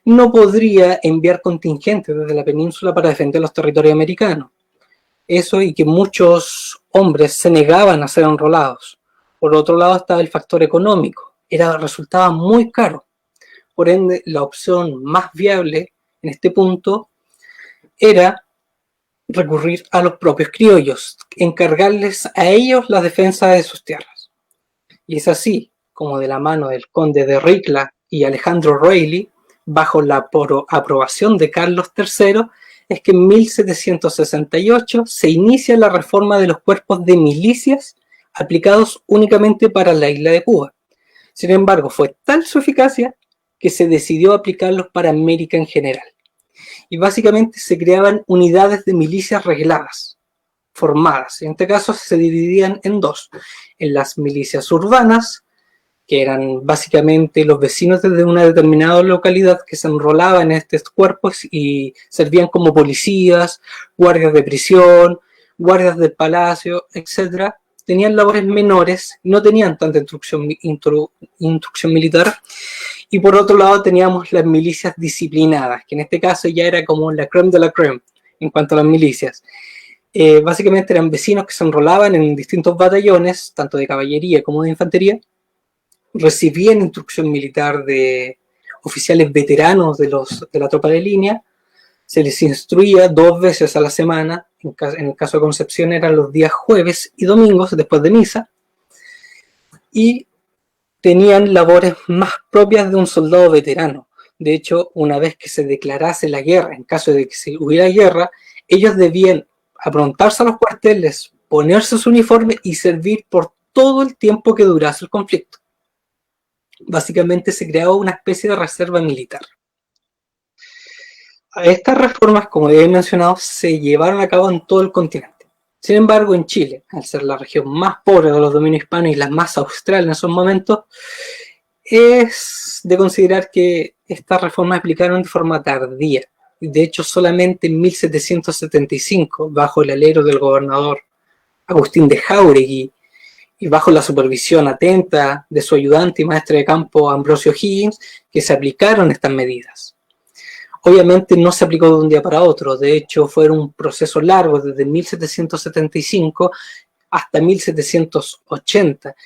no podría enviar contingentes desde la península para defender los territorios americanos. Eso y que muchos hombres se negaban a ser enrolados. Por otro lado estaba el factor económico. Resultaba muy caro. Por ende, la opción más viable en este punto era recurrir a los propios criollos, encargarles a ellos la defensa de sus tierras. Y es así como de la mano del conde de Ricla y Alejandro Reilly, bajo la aprobación de Carlos III, es que en 1768 se inicia la reforma de los cuerpos de milicias aplicados únicamente para la isla de Cuba. Sin embargo, fue tal su eficacia que se decidió aplicarlos para América en general. y básicamente se creaban unidades de milicias regladas, formadas. En este caso se dividían en dos, en las milicias urbanas, que eran básicamente los vecinos de una determinada localidad que se enrolaban en estos cuerpos y servían como policías, guardias de prisión, guardias del palacio, etc. Tenían labores menores, no tenían tanta instrucción militar. Y por otro lado teníamos las milicias disciplinadas, que en este caso ya era como la crème de la crème en cuanto a las milicias. Básicamente eran vecinos que se enrolaban en distintos batallones, tanto de caballería como de infantería, recibían instrucción militar de oficiales veteranos de la tropa de línea, se les instruía 2 veces a la semana, en el caso de Concepción eran los días jueves y domingos después de misa, y tenían labores más propias de un soldado veterano. De hecho, una vez que se declarase la guerra, en caso de que se hubiera guerra, ellos debían aprontarse a los cuarteles, ponerse su uniforme y servir por todo el tiempo que durase el conflicto. Básicamente se creaba una especie de reserva militar. Estas reformas, como ya he mencionado, se llevaron a cabo en todo el continente. Sin embargo, en Chile, al ser la región más pobre de los dominios hispanos y la más austral en esos momentos, es de considerar que estas reformas se aplicaron de forma tardía. De hecho, solamente en 1775, bajo el alero del gobernador Agustín de Jáuregui, y bajo la supervisión atenta de su ayudante y maestre de campo Ambrosio Higgins, que se aplicaron estas medidas. Obviamente no se aplicó de un día para otro, de hecho fue un proceso largo desde 1775 hasta 1780.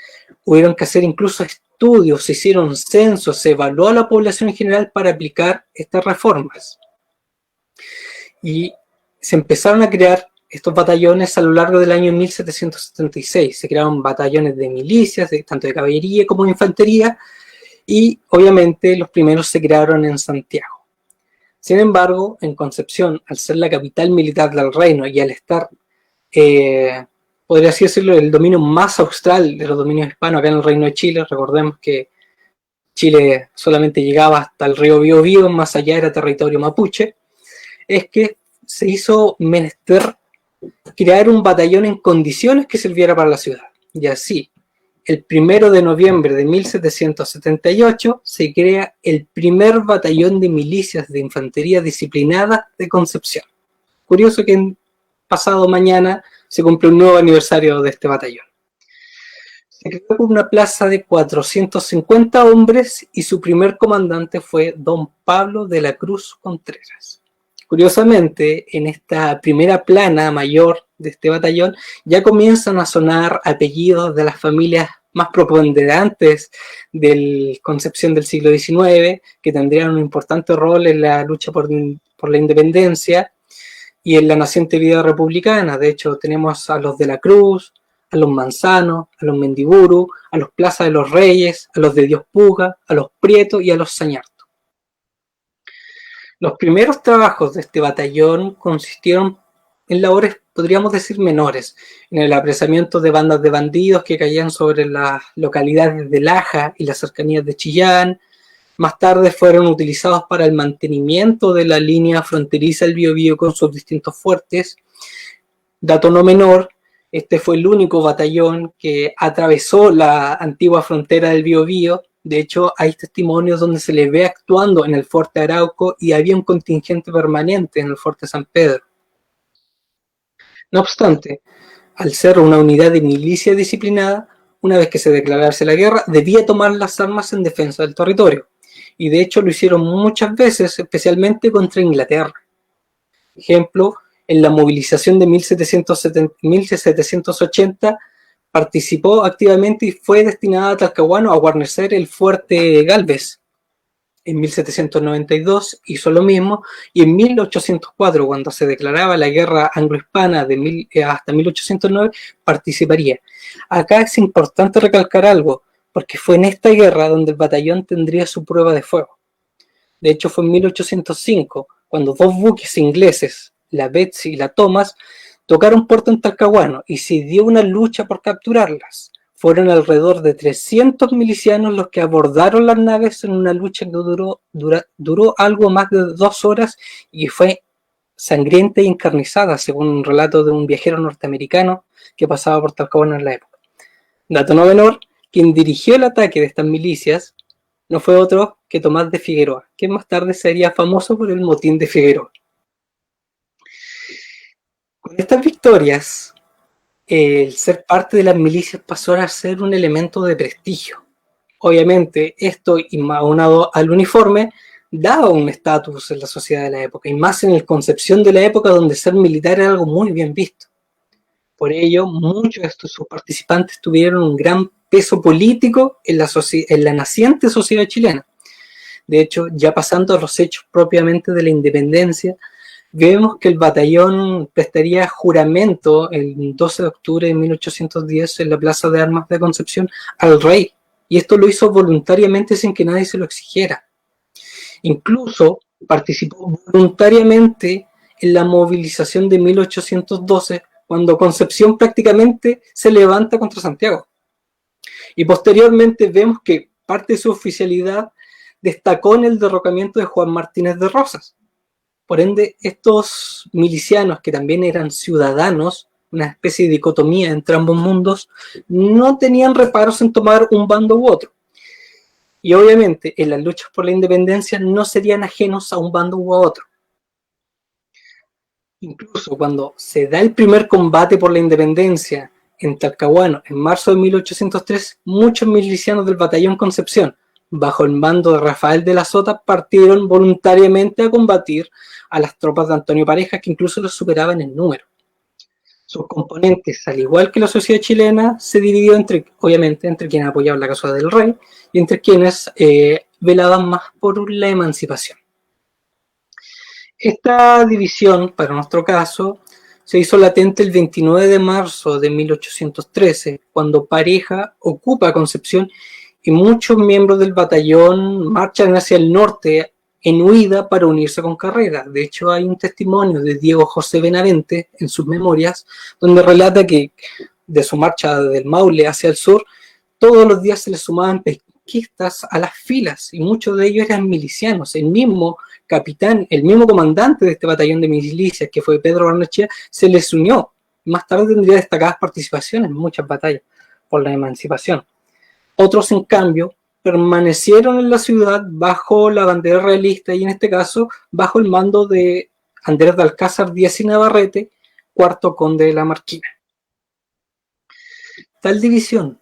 Hubieron que hacer incluso estudios, se hicieron censos, se evaluó a la población en general para aplicar estas reformas. Y se empezaron a crear estos batallones a lo largo del año 1776. Se crearon batallones de milicias, tanto de caballería como de infantería, y obviamente los primeros se crearon en Santiago. Sin embargo, en Concepción, al ser la capital militar del reino y al estar, podría así decirlo, el dominio más austral de los dominios hispanos acá en el Reino de Chile, recordemos que Chile solamente llegaba hasta el río Biobío, más allá era territorio mapuche, es que se hizo menester crear un batallón en condiciones que sirviera para la ciudad. Y así, el 1 de noviembre de 1778 se crea el primer batallón de milicias de infantería disciplinada de Concepción. Curioso que en pasado mañana se cumple un nuevo aniversario de este batallón. Se creó con una plaza de 450 hombres y su primer comandante fue don Pablo de la Cruz Contreras. Curiosamente, en esta primera plana mayor de este batallón ya comienzan a sonar apellidos de las familias más preponderantes de Concepción del siglo XIX, que tendrían un importante rol en la lucha por la independencia y en la naciente vida republicana. De hecho, tenemos a los de la Cruz, a los Manzano, a los Mendiburu, a los Plaza de los Reyes, a los de Dios Puga, a los Prieto y a los Sañarto. Los primeros trabajos de este batallón consistieron en labores, podríamos decir, menores, en el apresamiento de bandas de bandidos que caían sobre las localidades de Laja y las cercanías de Chillán. Más tarde fueron utilizados para el mantenimiento de la línea fronteriza del Biobío con sus distintos fuertes. Dato no menor, este fue el único batallón que atravesó la antigua frontera del Biobío. De hecho, hay testimonios donde se le ve actuando en el Fuerte Arauco y había un contingente permanente en el Fuerte San Pedro. No obstante, al ser una unidad de milicia disciplinada, una vez que se declarase la guerra, debía tomar las armas en defensa del territorio. Y de hecho lo hicieron muchas veces, especialmente contra Inglaterra. Ejemplo, en la movilización de 1780, participó activamente y fue destinada a Talcahuano a guarnecer el fuerte Galvez. En 1792 hizo lo mismo, y en 1804, cuando se declaraba la guerra anglo-hispana hasta 1809, participaría. Acá es importante recalcar algo, porque fue en esta guerra donde el batallón tendría su prueba de fuego. De hecho, fue en 1805, cuando 2 buques ingleses, la Betsy y la Thomas, tocaron puerto en Talcahuano y se dio una lucha por capturarlas. Fueron alrededor de 300 milicianos los que abordaron las naves en una lucha que duró algo más de 2 horas y fue sangrienta e encarnizada, según un relato de un viajero norteamericano que pasaba por Talcahuano en la época. Dato no menor, quien dirigió el ataque de estas milicias no fue otro que Tomás de Figueroa, que más tarde sería famoso por el motín de Figueroa. Con estas victorias, el ser parte de las milicias pasó a ser un elemento de prestigio. Obviamente, esto, aunado al uniforme, daba un estatus en la sociedad de la época, y más en la concepción de la época donde ser militar era algo muy bien visto. Por ello, muchos de sus participantes tuvieron un gran peso político en la naciente sociedad chilena. De hecho, ya pasando a los hechos propiamente de la independencia, vemos que el batallón prestaría juramento el 12 de octubre de 1810 en la Plaza de Armas de Concepción al rey, y esto lo hizo voluntariamente sin que nadie se lo exigiera. Incluso participó voluntariamente en la movilización de 1812, cuando Concepción prácticamente se levanta contra Santiago. Y posteriormente vemos que parte de su oficialidad destacó en el derrocamiento de Juan Martínez de Rosas. Por ende, estos milicianos, que también eran ciudadanos, una especie de dicotomía entre ambos mundos, no tenían reparos en tomar un bando u otro. Y obviamente, en las luchas por la independencia no serían ajenos a un bando u a otro. Incluso cuando se da el primer combate por la independencia en Talcahuano en marzo de 1803, muchos milicianos del batallón Concepción, bajo el mando de Rafael de la Sota, partieron voluntariamente a combatir a las tropas de Antonio Parejas, que incluso los superaban en número. Sus componentes, al igual que la sociedad chilena, se dividió obviamente entre quienes apoyaban la causa del rey y entre quienes velaban más por la emancipación. Esta división, para nuestro caso, se hizo latente el 29 de marzo de 1813, cuando Pareja ocupa Concepción y muchos miembros del batallón marchan hacia el norte en huida para unirse con Carrera. De hecho, hay un testimonio de Diego José Benavente en sus memorias, donde relata que de su marcha del Maule hacia el sur, todos los días se le sumaban pesquistas a las filas, y muchos de ellos eran milicianos. El mismo capitán, el mismo comandante de este batallón de milicias, que fue Pedro Barnechea, se les unió. Más tarde tendría destacadas participaciones en muchas batallas por la emancipación. Otros, en cambio, permanecieron en la ciudad bajo la bandera realista y, en este caso, bajo el mando de Andrés de Alcázar Díaz y Navarrete, cuarto conde de la Marquina. Tal división,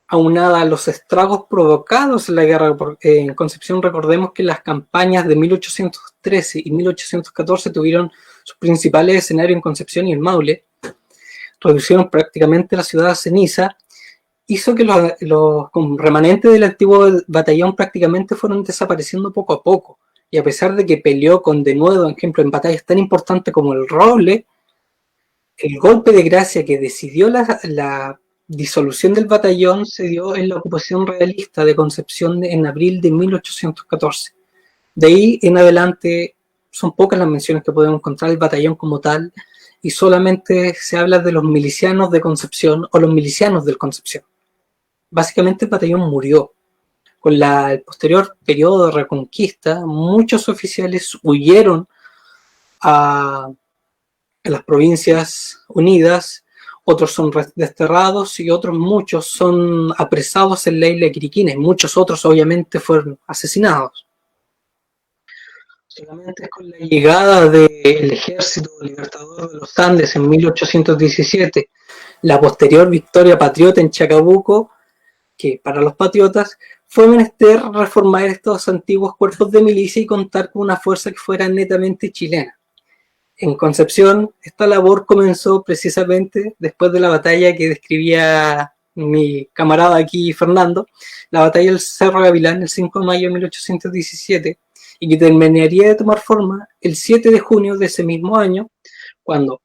aunada a los estragos provocados en la guerra en Concepción, recordemos que las campañas de 1813 y 1814 tuvieron sus principales escenarios en Concepción y en Maule, reducieron prácticamente la ciudad a ceniza, hizo que los remanentes del antiguo batallón prácticamente fueron desapareciendo poco a poco. Y a pesar de que peleó con denuedo, por ejemplo, en batallas tan importantes como el Roble, el golpe de gracia que decidió la disolución del batallón se dio en la ocupación realista de Concepción en abril de 1814. De ahí en adelante son pocas las menciones que podemos encontrar del batallón como tal, y solamente se habla de los milicianos de Concepción o los milicianos del Concepción. Básicamente el batallón murió. Con el posterior periodo de reconquista, muchos oficiales huyeron a las provincias unidas, otros son desterrados y otros muchos son apresados en la isla de Quiriquina, y muchos otros obviamente fueron asesinados. Solamente con la llegada del Ejército Libertador de los Andes en 1817, la posterior victoria patriota en Chacabuco, que para los patriotas fue menester reformar estos antiguos cuerpos de milicia y contar con una fuerza que fuera netamente chilena. En Concepción, esta labor comenzó precisamente después de la batalla que describía mi camarada aquí, Fernando, la batalla del Cerro Gavilán el 5 de mayo de 1817, y que terminaría de tomar forma el 7 de junio de ese mismo año, cuando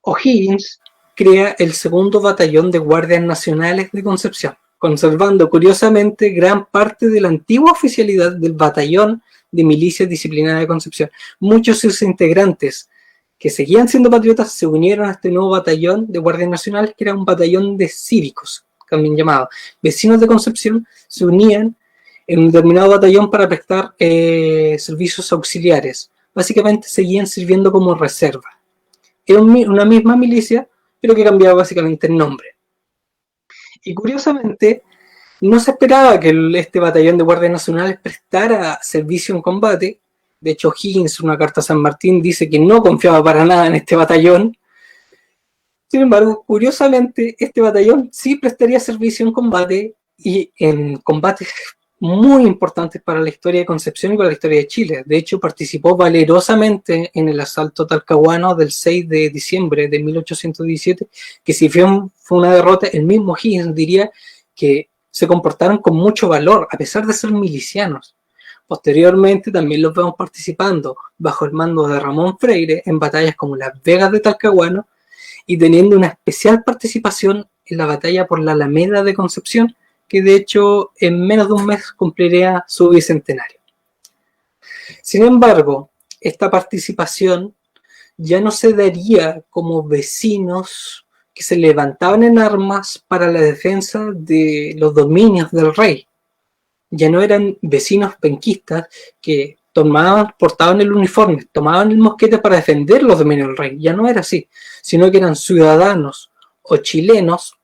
O'Higgins crea el segundo batallón de guardias nacionales de Concepción, conservando curiosamente gran parte de la antigua oficialidad del batallón de milicias disciplinadas de Concepción. Muchos de sus integrantes que seguían siendo patriotas se unieron a este nuevo batallón de guardias nacionales, que era un batallón de cívicos, también llamados vecinos de Concepción, se unían en un determinado batallón para prestar servicios auxiliares. Básicamente seguían sirviendo como reserva. Era una misma milicia, pero que cambiaba básicamente el nombre. Y curiosamente, no se esperaba que este batallón de guardias nacionales prestara servicio en combate. De hecho, Higgins, una carta a San Martín, dice que no confiaba para nada en este batallón. Sin embargo, curiosamente, este batallón sí prestaría servicio en combate y en combates muy importantes para la historia de Concepción y para la historia de Chile. De hecho, participó valerosamente en el asalto talcahuano del 6 de diciembre de 1817, que si fue una derrota, el mismo Higgins diría que se comportaron con mucho valor, a pesar de ser milicianos. Posteriormente también los vemos participando bajo el mando de Ramón Freire en batallas como las Vegas de Talcahuano y teniendo una especial participación en la batalla por la Alameda de Concepción, que de hecho en menos de un mes cumpliría su bicentenario. Sin embargo, esta participación ya no se daría como vecinos que se levantaban en armas para la defensa de los dominios del rey. Ya no eran vecinos penquistas que portaban el uniforme, tomaban el mosquete para defender los dominios del rey. Ya no era así, sino que eran ciudadanos o chilenos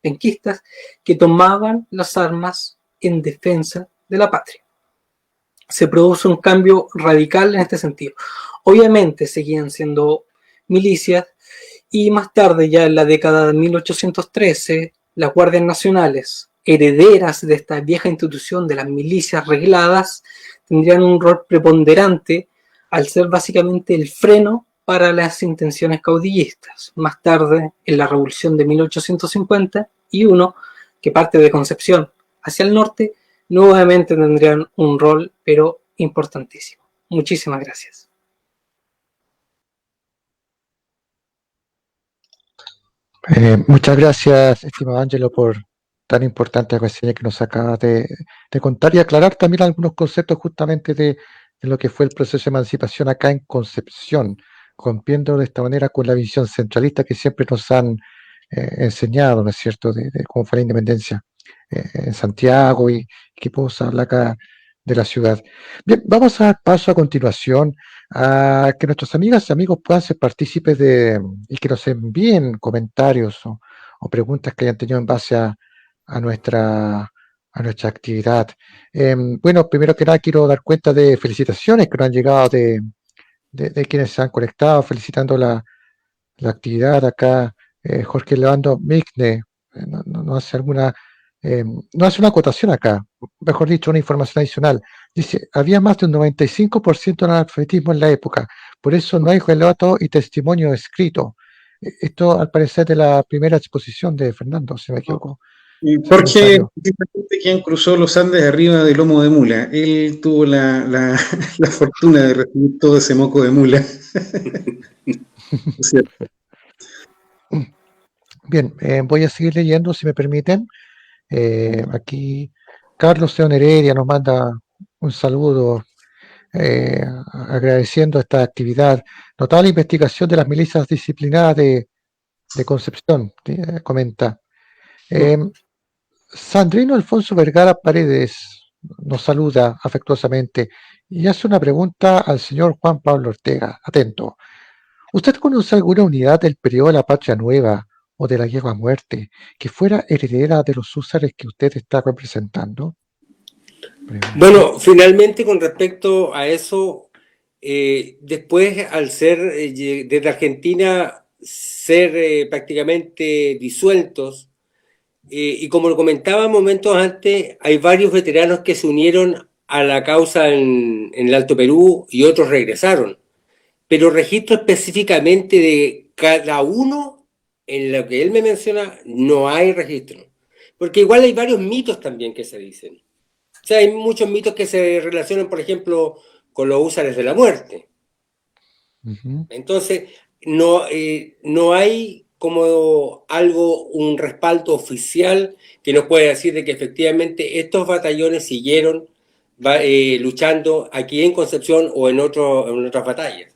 penquistas que tomaban las armas en defensa de la patria. Se produce un cambio radical en este sentido. Obviamente seguían siendo milicias y más tarde, ya en la década de 1813, las guardias nacionales, herederas de esta vieja institución de las milicias regladas, tendrían un rol preponderante al ser básicamente el freno para las intenciones caudillistas. Más tarde, en la Revolución de 1851, que parte de Concepción hacia el norte, nuevamente tendrían un rol, pero importantísimo. Muchísimas gracias. Muchas gracias, estimado Ángelo, por tan importante reseña que nos acaba de contar y aclarar también algunos conceptos justamente de lo que fue el proceso de emancipación acá en Concepción, rompiendo de esta manera con la visión centralista que siempre nos han enseñado, ¿no es cierto?, de cómo fue la independencia en Santiago y que podemos hablar acá de la ciudad. Bien, vamos a dar paso a continuación a que nuestras amigas y amigos puedan ser partícipes y que nos envíen comentarios o preguntas que hayan tenido en base a nuestra actividad. Bueno, primero que nada quiero dar cuenta de felicitaciones que nos han llegado de quienes se han conectado, felicitando la actividad acá. Jorge Levando Migne no hace no hace una acotación acá, mejor dicho, una información adicional. Dice, había más de un 95% de analfabetismo en la época, por eso no hay relato y testimonio escrito. Esto al parecer de la primera exposición de Fernando, si no me equivoco. Jorge, quien cruzó los Andes arriba del lomo de mula. Él tuvo la fortuna de recibir todo ese moco de mula. Bien, voy a seguir leyendo, si me permiten. Aquí Carlos León Heredia nos manda un saludo agradeciendo esta actividad. Notable investigación de las milicias disciplinadas de Concepción, comenta. Sandrino Alfonso Vergara Paredes nos saluda afectuosamente y hace una pregunta al señor Juan Pablo Ortega. Atento. ¿Usted conoce alguna unidad del periodo de la Patria Nueva o de la Guerra a Muerte que fuera heredera de los húsares que usted está representando? Bueno, finalmente con respecto a eso, después al ser desde Argentina ser prácticamente disueltos, y como lo comentaba momentos antes, hay varios veteranos que se unieron a la causa en el Alto Perú y otros regresaron. Pero registro específicamente de cada uno en lo que él me menciona, no hay registro. Porque igual hay varios mitos también que se dicen. O sea, hay muchos mitos que se relacionan, por ejemplo, con los húsares de la muerte. Entonces, no hay como un respaldo oficial que nos pueda decir de que efectivamente estos batallones siguieron luchando aquí en Concepción o en otras batallas.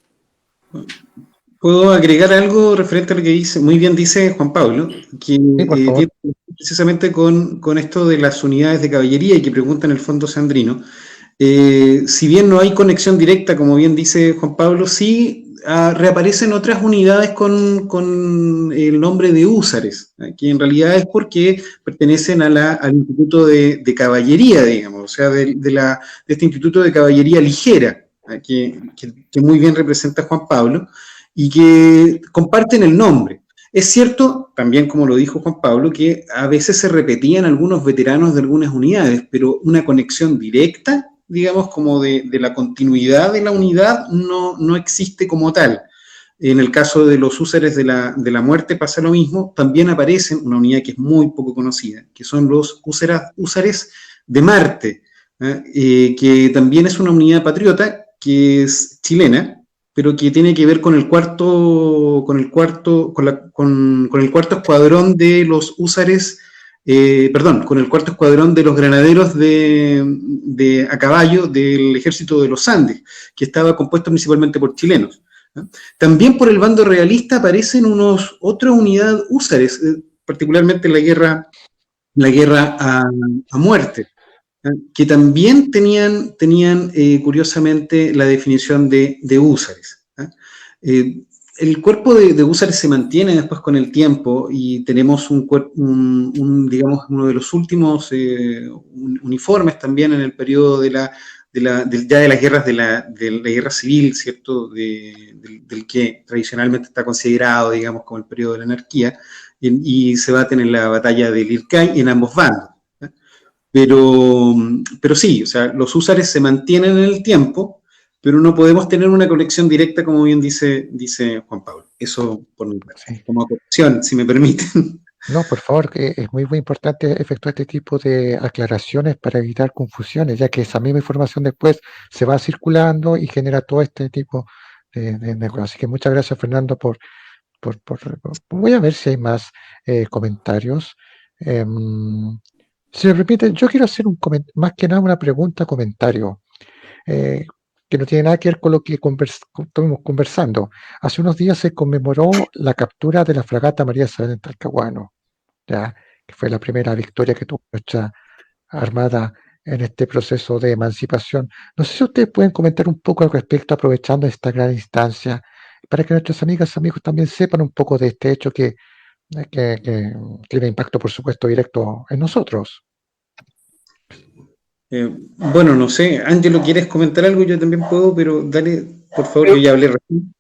¿Puedo agregar algo referente a lo que dice, muy bien dice Juan Pablo, que Sí, por favor. tiene que ver precisamente con esto de las unidades de caballería y que pregunta en el fondo Sandrino? Si bien no hay conexión directa, como bien dice Juan Pablo, sí reaparecen otras unidades con el nombre de húsares, que en realidad es porque pertenecen al Instituto de Caballería, digamos, o sea, de este Instituto de Caballería Ligera, que muy bien representa Juan Pablo, y que comparten el nombre. Es cierto, también como lo dijo Juan Pablo, que a veces se repetían algunos veteranos de algunas unidades, pero una conexión directa, digamos, como de la continuidad de la unidad, no existe como tal. En el caso de los húsares de la muerte pasa lo mismo, también aparecen una unidad que es muy poco conocida, que son los húsares de Marte, que también es una unidad patriota, que es chilena, pero que tiene que ver con el cuarto escuadrón de los húsares, perdón, con el cuarto escuadrón de los granaderos a caballo del ejército de los Andes, que estaba compuesto principalmente por chilenos, ¿no? También por el bando realista aparecen otras unidades húsares, particularmente en la guerra a muerte, que también tenían curiosamente la definición de húsares. Eh, el cuerpo de húsares se mantiene después con el tiempo y tenemos digamos, uno de los últimos uniformes también en el periodo ya de las guerras de la guerra civil, ¿cierto? Del que tradicionalmente está considerado, digamos, como el periodo de la anarquía, y se baten en la batalla del Ircay en ambos bandos. Pero sí, o sea, los húsares se mantienen en el tiempo, pero no podemos tener una conexión directa, como bien dice Juan Pablo. Eso por mi parte, Sí. como opción, si me permiten. No, por favor, que es muy, muy importante efectuar este tipo de aclaraciones para evitar confusiones, ya que esa misma información después se va circulando y genera todo este tipo de cosas. Así que muchas gracias, Fernando, voy a ver si hay más comentarios. Si me permite, yo quiero hacer más que nada una pregunta, comentario, eh, que no tiene nada que ver con lo que estuvimos conversando. Hace unos días se conmemoró la captura de la fragata María Isabel en Talcahuano, ¿ya? Que fue la primera victoria que tuvo nuestra Armada en este proceso de emancipación. No sé si ustedes pueden comentar un poco al respecto, aprovechando esta gran instancia, para que nuestras amigas y amigos también sepan un poco de este hecho que tiene impacto, por supuesto, directo en nosotros. Bueno, no sé, Ángelo, ¿quieres comentar algo? Yo también puedo, pero dale, por favor, yo ya hablé recién.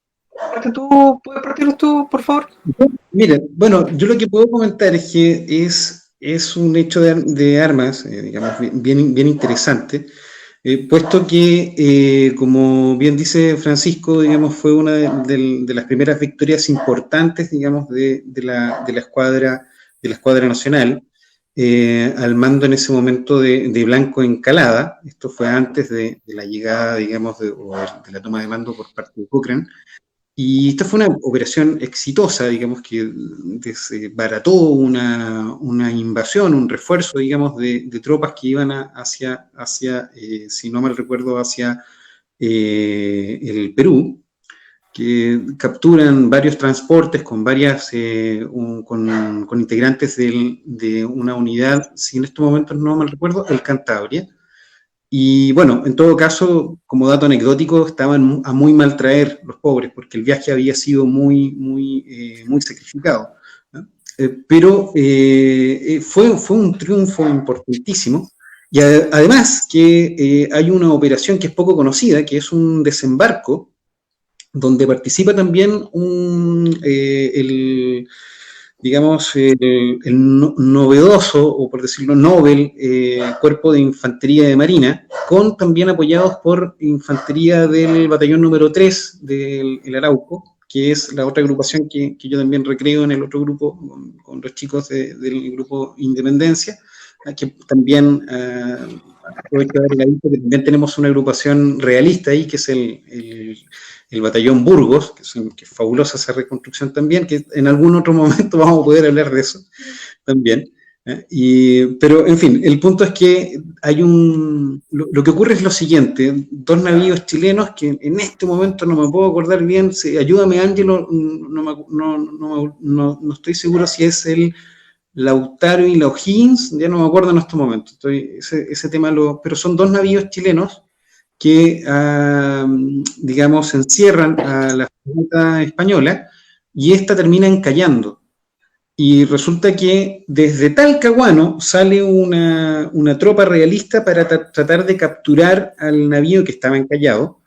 ¿Puedes partir tú, por favor? Miren, bueno, yo lo que puedo comentar es que es un hecho de armas, digamos, bien interesante, puesto que, como bien dice Francisco, digamos, fue una de las primeras victorias importantes, digamos, de la escuadra nacional, al mando en ese momento de Blanco Encalada. Esto fue antes de la llegada, digamos, o de la toma de mando por parte de Cochrane. Y esta fue una operación exitosa, digamos, que desbarató una invasión, un refuerzo, digamos, de tropas que iban hacia si no mal recuerdo, hacia el Perú, que capturan varios transportes con con integrantes de una unidad, si en estos momentos no mal recuerdo, el Cantabria. Y bueno, en todo caso, como dato anecdótico, estaban a muy mal traer los pobres, porque el viaje había sido muy sacrificado, ¿no? Pero fue un triunfo importantísimo. Y además que hay una operación que es poco conocida, que es un desembarco, donde participa también digamos, el novedoso, o por decirlo, Nobel, Cuerpo de Infantería de Marina, con también apoyados por infantería del batallón número 3 del Arauco, que es la otra agrupación que yo también recreo en el otro grupo, con los chicos del grupo Independencia, que también aprovecho de agregar que también tenemos una agrupación realista ahí, que es el batallón Burgos, que es fabulosa esa reconstrucción también, que en algún otro momento vamos a poder hablar de eso también. Pero, en fin, el punto es que hay lo que ocurre es lo siguiente, dos navíos chilenos que en este momento no me puedo acordar bien, ayúdame Ángelo, no estoy seguro si es el Lautaro y la O'Higgins, ya no me acuerdo en este momento, ese tema pero son dos navíos chilenos que, digamos, encierran a la flota española y esta termina encallando. Y resulta que desde Talcahuano sale una tropa realista para tratar de capturar al navío que estaba encallado,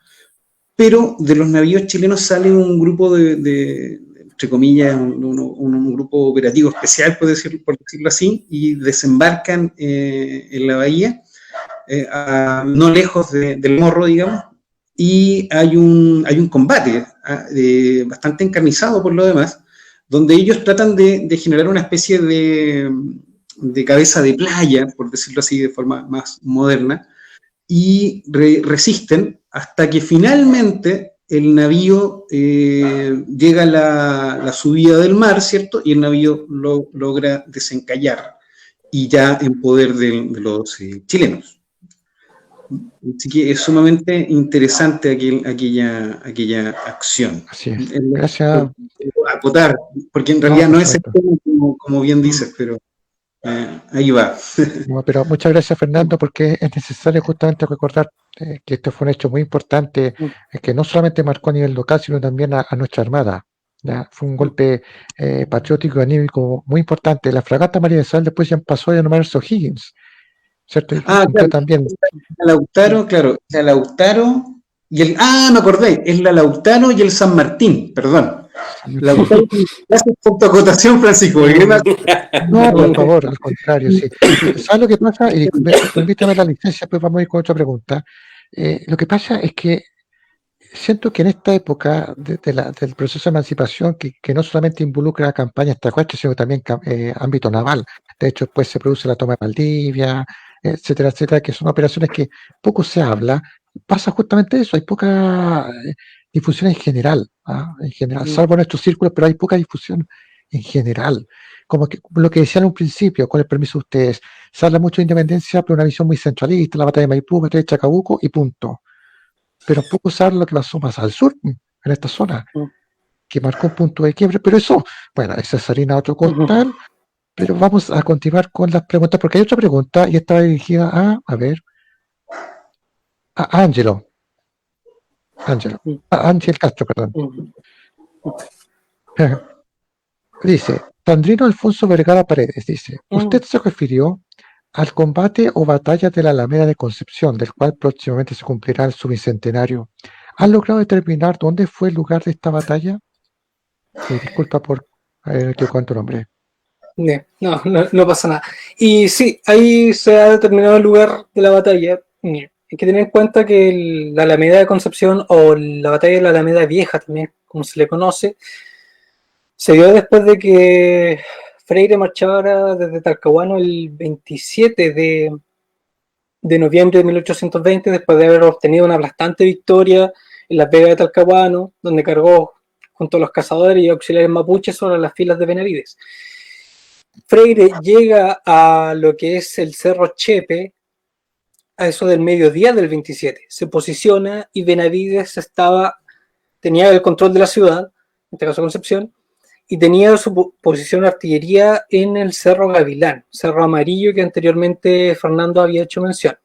pero de los navíos chilenos sale un grupo entre comillas, un grupo operativo especial, por decirlo así, y desembarcan en la bahía, no lejos del Morro, digamos, y hay un combate bastante encarnizado por lo demás, donde ellos tratan de generar una especie de cabeza de playa, por decirlo así de forma más moderna, y resisten hasta que finalmente el navío llega a la subida del mar, ¿cierto? Y el navío logra desencallar, y ya en poder de los chilenos. Así que es sumamente interesante aquella acción. Así es. Gracias. Acotar, porque en realidad no es el tema, como bien dices, pero ahí va. No, pero muchas gracias, Fernando, porque es necesario justamente recordar que este fue un hecho muy importante, que no solamente marcó a nivel local, sino también a nuestra Armada. ¿Ya? Fue un golpe patriótico y anímico muy importante. La fragata María de Sal después ya pasó a llamarse O'Higgins, ¿cierto? Y claro, también. La Lautaro, claro, la Lautaro y me acordé, es la Lautaro y el San Martín, perdón. Lautaro, gracias por tu acotación, Francisco. No, por favor, al contrario, sí. ¿Sabes lo que pasa? Y permítame la licencia, pues vamos a ir con otra pregunta. Lo que pasa es que siento que en esta época del proceso de emancipación, que no solamente involucra campañas terrestres, sino también ámbito naval. De hecho, después se produce la toma de Valdivia, etcétera, etcétera, que son operaciones que poco se habla. Pasa justamente eso, hay poca difusión en general, salvo en estos círculos, pero hay poca difusión en general. Como que lo que decían en un principio, con el permiso de ustedes, se habla mucho de independencia, pero una visión muy centralista, la batalla de Maipú, batalla de Chacabuco y punto. Pero poco sabe lo que pasó más al sur, en esta zona, que marcó un punto de quiebre, pero eso, bueno, esa es harina a otro costal, pero vamos a continuar con las preguntas, porque hay otra pregunta y está dirigida a ver, a Ángel Castro, perdón. Dice, Sandrino Alfonso Vergara Paredes, dice, usted se refirió al combate o batalla de la Alameda de Concepción, del cual próximamente se cumplirá su bicentenario. ¿Han logrado determinar dónde fue el lugar de esta batalla? Disculpa por haber equivocado tu nombre. No pasa nada. Y sí, ahí se ha determinado el lugar de la batalla. Hay que tener en cuenta que la Alameda de Concepción, o la batalla de la Alameda Vieja también, como se le conoce, se dio después de que Freire marchara desde Talcahuano el 27 de noviembre de 1820, después de haber obtenido una aplastante victoria en las Vegas de Talcahuano, donde cargó junto a los cazadores y auxiliares mapuches sobre las filas de Benavides. Freire llega a lo que es el Cerro Chepe a eso del mediodía del 27. Se posiciona y Benavides tenía el control de la ciudad, en este caso Concepción, y tenía su posición de artillería en el Cerro Gavilán, Cerro Amarillo, que anteriormente Fernando había hecho mención.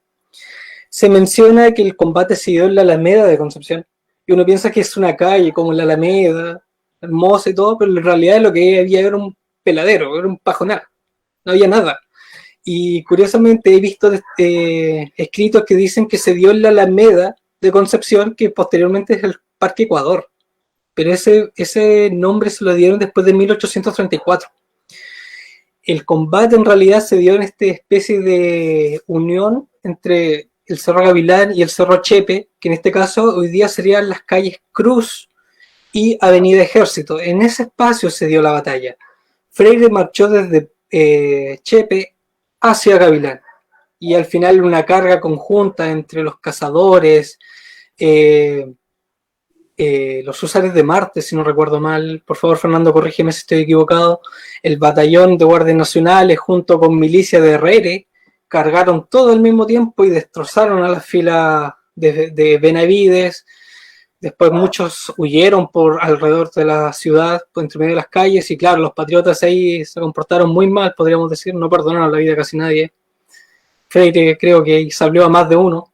Se menciona que el combate se dio en la Alameda de Concepción, y uno piensa que es una calle como la Alameda, hermosa y todo, pero en realidad lo que había era un peladero, era un pajonal, no había nada. Y curiosamente he visto escritos que dicen que se dio en la Alameda de Concepción, que posteriormente es el Parque Ecuador, pero ese nombre se lo dieron después de 1834. El combate en realidad se dio en esta especie de unión entre el Cerro Gavilán y el Cerro Chepe, que en este caso hoy día serían las calles Cruz y Avenida Ejército. En ese espacio se dio la batalla. Freire marchó desde Chepe hacia Gavilán, y al final una carga conjunta entre los cazadores, los húsares de Marte, si no recuerdo mal, por favor Fernando corrígeme si estoy equivocado, el batallón de guardias nacionales junto con milicia de Herrere, cargaron todo al mismo tiempo y destrozaron a las filas de Benavides. Después muchos huyeron por alrededor de la ciudad, por entre medio de las calles, y claro, los patriotas ahí se comportaron muy mal, podríamos decir, no perdonaron la vida a casi nadie. Freire creo que salió a más de uno,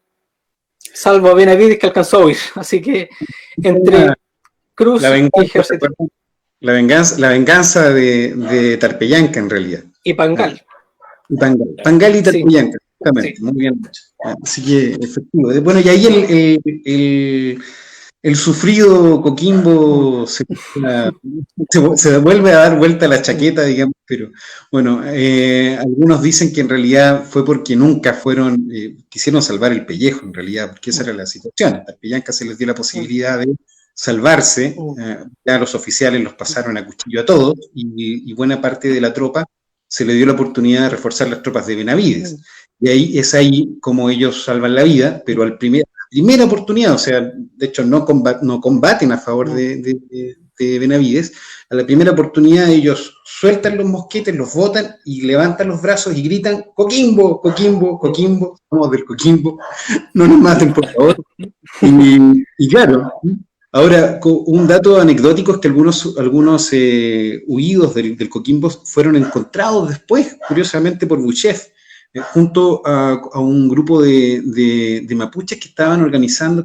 salvo a Benavides que alcanzó a huir. Así que entre Cruz y Ejército. La venganza de Tarpeyanca, en realidad. Y Pangal. Pangal y Tarpeyanca, sí, exactamente, sí. Muy bien. Así que, efectivo. Bueno, y ahí el sufrido Coquimbo se vuelve a dar vuelta a la chaqueta, digamos, pero bueno, algunos dicen que en realidad fue porque nunca quisieron salvar el pellejo, en realidad, porque esa era la situación. A Tarpeyanca se les dio la posibilidad de salvarse, ya los oficiales los pasaron a cuchillo a todos, y buena parte de la tropa se le dio la oportunidad de reforzar las tropas de Benavides. Y ahí es ahí como ellos salvan la vida, pero la primera oportunidad, o sea, de hecho no combaten a favor de Benavides, a la primera oportunidad ellos sueltan los mosquetes, los botan y levantan los brazos y gritan: Coquimbo, Coquimbo, Coquimbo, somos del Coquimbo, no nos maten por favor. Y claro, ahora un dato anecdótico es que algunos huidos del Coquimbo fueron encontrados después, curiosamente, por Buchev, junto a un grupo de mapuches que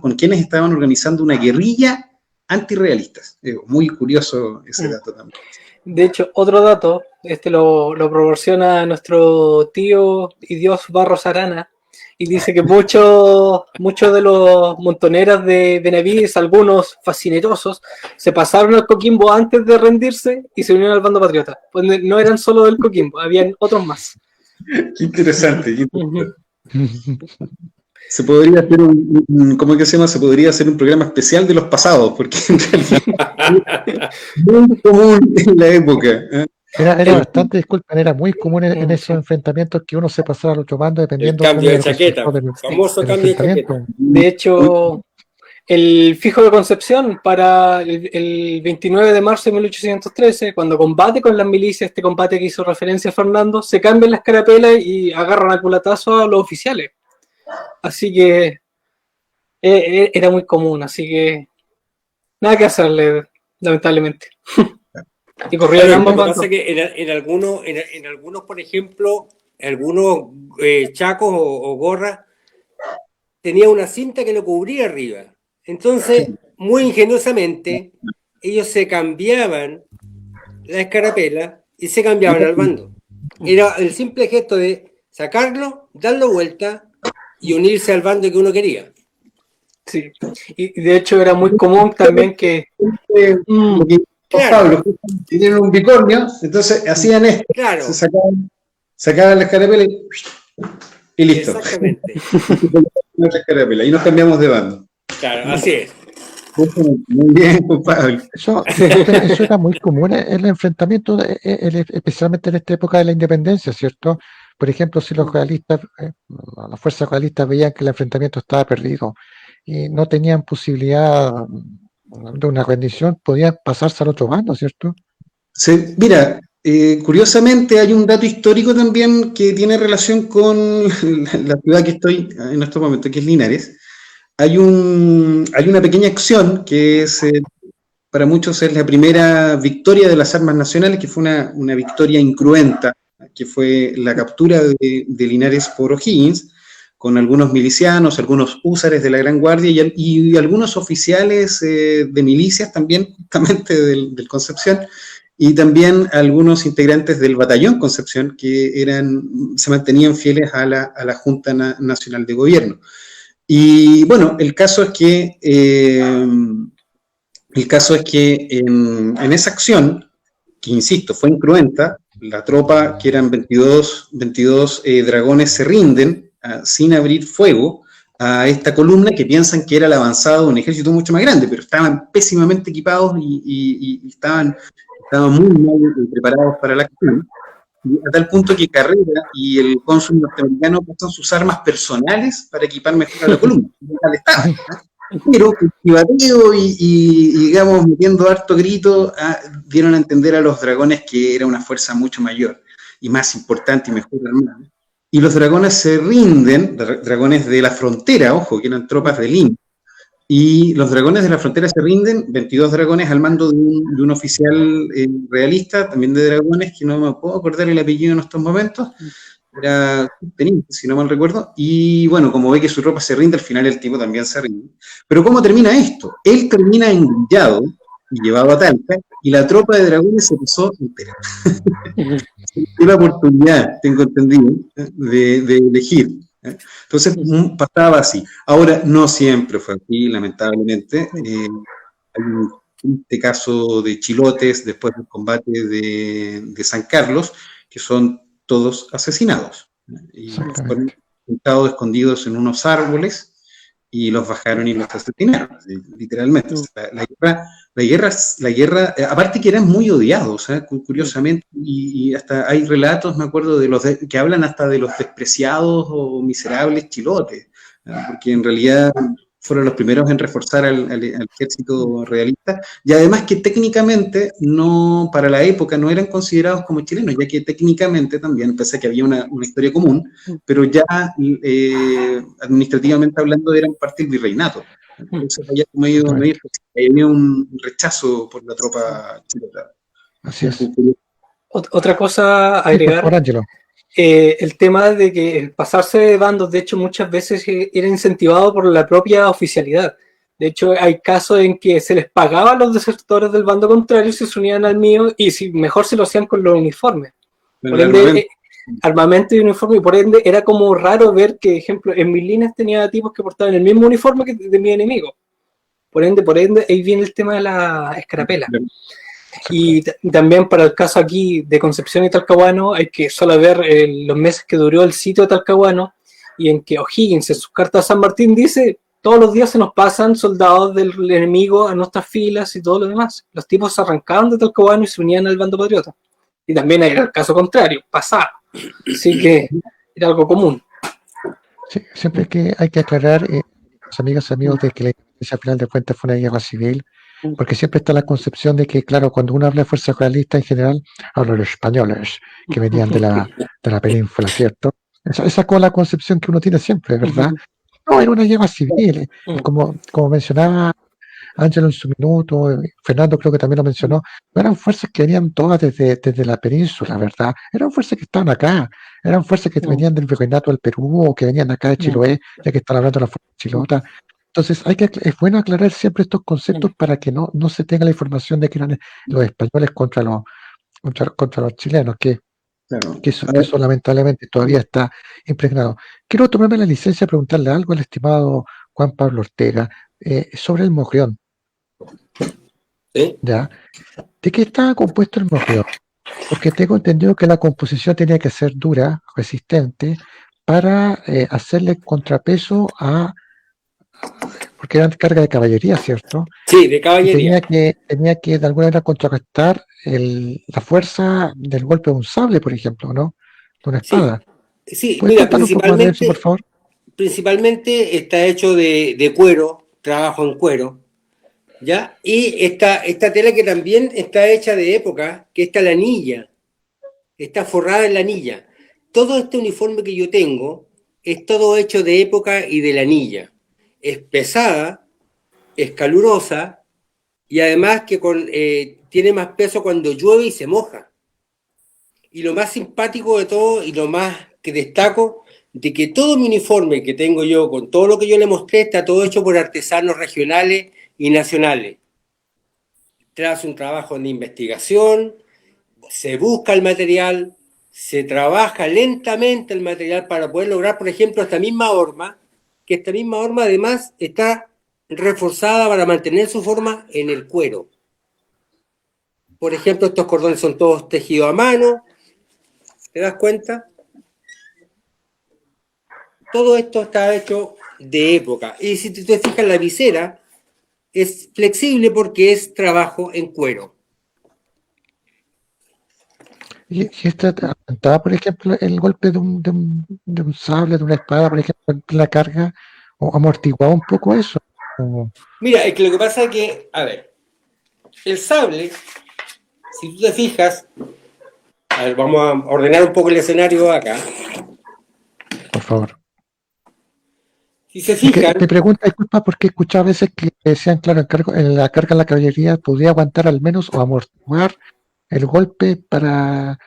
con quienes estaban organizando una guerrilla antirrealistas. Muy curioso ese dato también. De hecho, otro dato, lo proporciona nuestro tío y Dios Barros Arana, y dice que muchos de los montoneras de Benavides, algunos fascinerosos, se pasaron al Coquimbo antes de rendirse y se unieron al bando patriota. Pues no eran solo del Coquimbo, habían otros más. Qué interesante. Se podría hacer ¿cómo que se llama? Se podría hacer un programa especial de los pasados, porque en realidad muy común en la época. Era bastante, disculpen, era muy común en esos enfrentamientos que uno se pasara al otro bando dependiendo del cambio de chaqueta, famoso cambio de chaqueta. De hecho, el fijo de Concepción para el 29 de marzo de 1813, cuando combate con las milicias, este combate que hizo referencia a Fernando, se cambian las carapelas y agarran a culatazo a los oficiales. Así que era muy común, así que nada que hacerle, lamentablemente. Y corrían ambos bandos. Pasa que en algunos, por ejemplo, algunos chacos o gorras, tenía una cinta que lo cubría arriba. Entonces, muy ingeniosamente, ellos se cambiaban la escarapela y se cambiaban al bando. Era el simple gesto de sacarlo, darlo vuelta y unirse al bando que uno quería. Sí, y de hecho era muy común también que... Claro. Pablo, tenían un bicornio, entonces hacían esto, claro. sacaban la escarapela y listo. Exactamente. Y nos cambiamos de bando. Claro, así es. Muy bien, Pablo. Eso era muy común en el enfrentamiento, especialmente en esta época de la independencia, ¿cierto? Por ejemplo, si los realistas, las fuerzas realistas veían que el enfrentamiento estaba perdido y no tenían posibilidad de una rendición, podían pasarse al otro bando, ¿cierto? Sí, mira, curiosamente hay un dato histórico también que tiene relación con la ciudad que estoy en estos momentos, que es Linares. Hay una pequeña acción que es, para muchos es la primera victoria de las armas nacionales, que fue una victoria incruenta, que fue la captura de Linares por O'Higgins, con algunos milicianos, algunos húsares de la Gran Guardia y algunos oficiales de milicias también, justamente del Concepción, y también algunos integrantes del batallón Concepción que se mantenían fieles a la Junta Nacional de Gobierno. Y bueno, el caso es que en esa acción, que insisto, fue incruenta, la tropa, que eran 22 dragones, se rinden sin abrir fuego a esta columna, que piensan que era la avanzada de un ejército mucho más grande, pero estaban pésimamente equipados y estaban muy mal preparados para la acción, a tal punto que Carrera y el cónsul norteamericano pasan sus armas personales para equipar mejor a la columna. pero con chivateo digamos, metiendo harto grito, dieron a entender a los dragones que era una fuerza mucho mayor y más importante y mejor armada. Y los dragones se rinden, dragones de la frontera, ojo, que eran tropas de Lin, y los dragones de la frontera se rinden, 22 dragones al mando de un oficial realista, también de dragones, que no me puedo acordar el apellido en estos momentos, era teniente, si no mal recuerdo, y bueno, como ve que su ropa se rinde, al final el tipo también se rinde. Pero ¿cómo termina esto? Él termina engrillado y llevado a Talca, y la tropa de dragones se pasó entera. Tuve la oportunidad, tengo entendido, de elegir. Entonces pasaba así. Ahora, no siempre fue así, lamentablemente. Hay un triste caso de Chilotes después del combate de San Carlos, que son todos asesinados. Y fueron sentados escondidos en unos árboles y los bajaron y los asesinaron, literalmente. La guerra, aparte que eran muy odiados, curiosamente, y hasta hay relatos, me acuerdo, que hablan hasta de los despreciados o miserables chilotes, porque en realidad fueron los primeros en reforzar al ejército realista, y además que técnicamente, no, para la época, no eran considerados como chilenos, ya que técnicamente también, pese a que había una historia común, pero ya administrativamente hablando eran parte del virreinato. Entonces había un rechazo por la tropa chilena. Así es. Otra cosa a agregar. Sí, por Ángelo. El tema de que pasarse de bandos, de hecho, muchas veces era incentivado por la propia oficialidad. De hecho, hay casos en que se les pagaba a los desertores del bando contrario, se unían al mío y mejor se lo hacían con los uniformes. Por ende, armamento y uniforme, y por ende era como raro ver que, ejemplo, en mis líneas tenía tipos que portaban el mismo uniforme que de mi enemigo. Por ende, ahí viene el tema de la escarapela. Y también para el caso aquí de Concepción y Talcahuano, hay que solo ver los meses que duró el sitio de Talcahuano, y en que O'Higgins en sus cartas a San Martín dice: todos los días se nos pasan soldados del enemigo a nuestras filas y todo lo demás. Los tipos se arrancaban de Talcahuano y se unían al bando patriota. Y también era el caso contrario, pasaba. Así que era algo común. Sí, siempre hay que aclarar, los amigas y amigos, de que la independencia, al final de cuentas, fue una guerra civil, porque siempre está la concepción de que, claro, cuando uno habla de fuerzas realistas en general, habla de los españoles que venían de la península, ¿cierto? Esa es como la concepción que uno tiene siempre, ¿verdad? No, era una guerra civil, como mencionaba Ángelo en su minuto, Fernando creo que también lo mencionó, no eran fuerzas que venían todas desde la península, ¿verdad? Eran fuerzas que estaban acá, eran fuerzas que venían del virreinato del Perú o que venían acá de Chiloé, ya que están hablando de la fuerza chilota. Entonces es bueno aclarar siempre estos conceptos para que no se tenga la información de que eran los españoles contra los chilenos, que eso lamentablemente todavía está impregnado. Quiero tomarme la licencia de preguntarle algo al estimado Juan Pablo Ortega sobre el Mogollón. ¿Sí? ¿Ya? ¿De qué estaba compuesto el Mogollón? Porque tengo entendido que la composición tenía que ser dura, resistente, para hacerle contrapeso porque eran carga de caballería, ¿cierto? Sí, de caballería. Tenía que de alguna manera contrarrestar la fuerza del golpe de un sable, por ejemplo, ¿no? De una espada. Sí, ¿Puedes mira, contar un poco más de eso, por favor? principalmente está hecho de cuero, trabajo en cuero, ¿ya? Y esta tela que también está hecha de época, que está la anilla, está forrada en la anilla. Todo este uniforme que yo tengo es todo hecho de época y de la anilla. Es pesada, es calurosa, y además que tiene más peso cuando llueve y se moja. Y lo más simpático de todo, y lo más que destaco, de que todo mi uniforme que tengo yo, con todo lo que yo le mostré, está todo hecho por artesanos regionales y nacionales. Tras un trabajo de investigación, se busca el material, se trabaja lentamente el material para poder lograr, por ejemplo, esta misma horma, que esta misma horma además está reforzada para mantener su forma en el cuero. Por ejemplo, estos cordones son todos tejidos a mano, ¿te das cuenta? Todo esto está hecho de época. Y si te fijas, la visera es flexible porque es trabajo en cuero. Y esta aguantaba, por ejemplo, el golpe de un sable, de una espada, por ejemplo, en la carga, o amortiguaba un poco eso. Mira, es que lo que pasa es que, a ver, el sable, si tú te fijas, a ver, vamos a ordenar un poco el escenario acá. Por favor. Si se Es que fijan, mi pregunta, disculpa, porque he escuchado a veces que decían, claro, en la carga en la caballería podía aguantar al menos o amortiguar el golpe para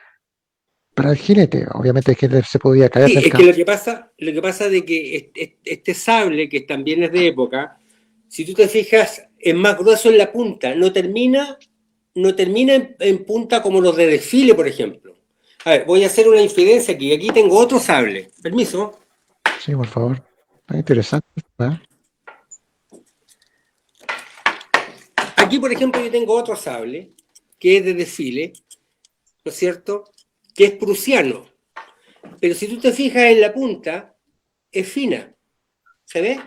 el jinete. Obviamente el jinete se podía caer sí, del es que campo. lo que pasa de que este sable, que también es de época, si tú te fijas, es más grueso en la punta, no termina en punta como los de desfile, por ejemplo. A ver, voy a hacer una infidencia aquí. Aquí tengo otro sable. Permiso. Sí, por favor. Está interesante. ¿Eh? Aquí, por ejemplo, yo tengo otro sable que es de desfile, ¿no es cierto? Que es prusiano. Pero si tú te fijas en la punta, es fina. ¿Se ve?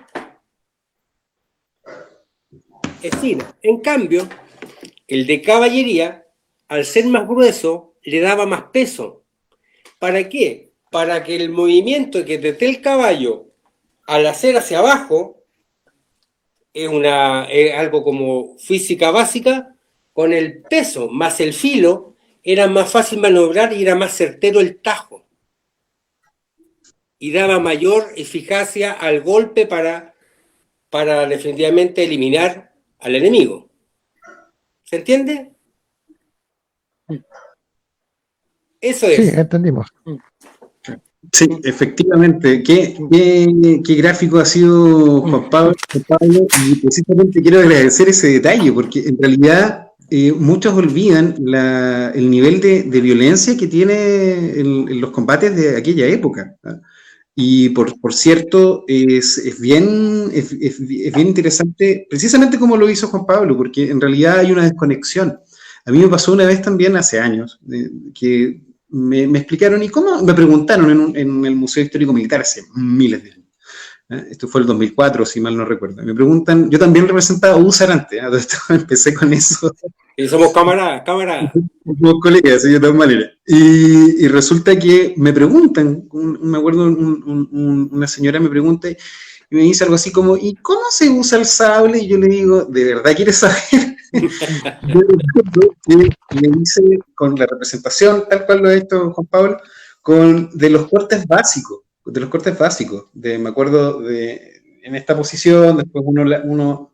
Es fina. En cambio, el de caballería, al ser más grueso, le daba más peso. ¿Para qué? Para que el movimiento que desde el caballo al hacer hacia abajo es algo como física básica, con el peso más el filo, era más fácil maniobrar y era más certero el tajo. Y daba mayor eficacia al golpe para definitivamente eliminar al enemigo. ¿Se entiende? Eso Sí, es. entendimos. Sí, efectivamente. ¿Qué gráfico ha sido Juan Pablo? Y precisamente quiero agradecer ese detalle, porque en realidad muchos olvidan el nivel de violencia que tiene en los combates de aquella época. ¿Ah? Y por cierto, es bien interesante, precisamente como lo hizo Juan Pablo, porque en realidad hay una desconexión. A mí me pasó una vez también hace años, que me explicaron, ¿y cómo? Me preguntaron en el Museo Histórico Militar hace miles de años. Esto fue el 2004, si mal no recuerdo. Me preguntan, yo también representaba a Usarante, empecé con eso. Y somos camaradas. Como colegas, de todas maneras. Y resulta que me preguntan, me acuerdo, una señora me pregunta y me dice algo así como, ¿y cómo se usa el sable? Y yo le digo, ¿de verdad quieres saber? Yo recuerdo que le hice con la representación, tal cual lo ha hecho Juan Pablo, de los cortes básicos, me acuerdo en esta posición, después uno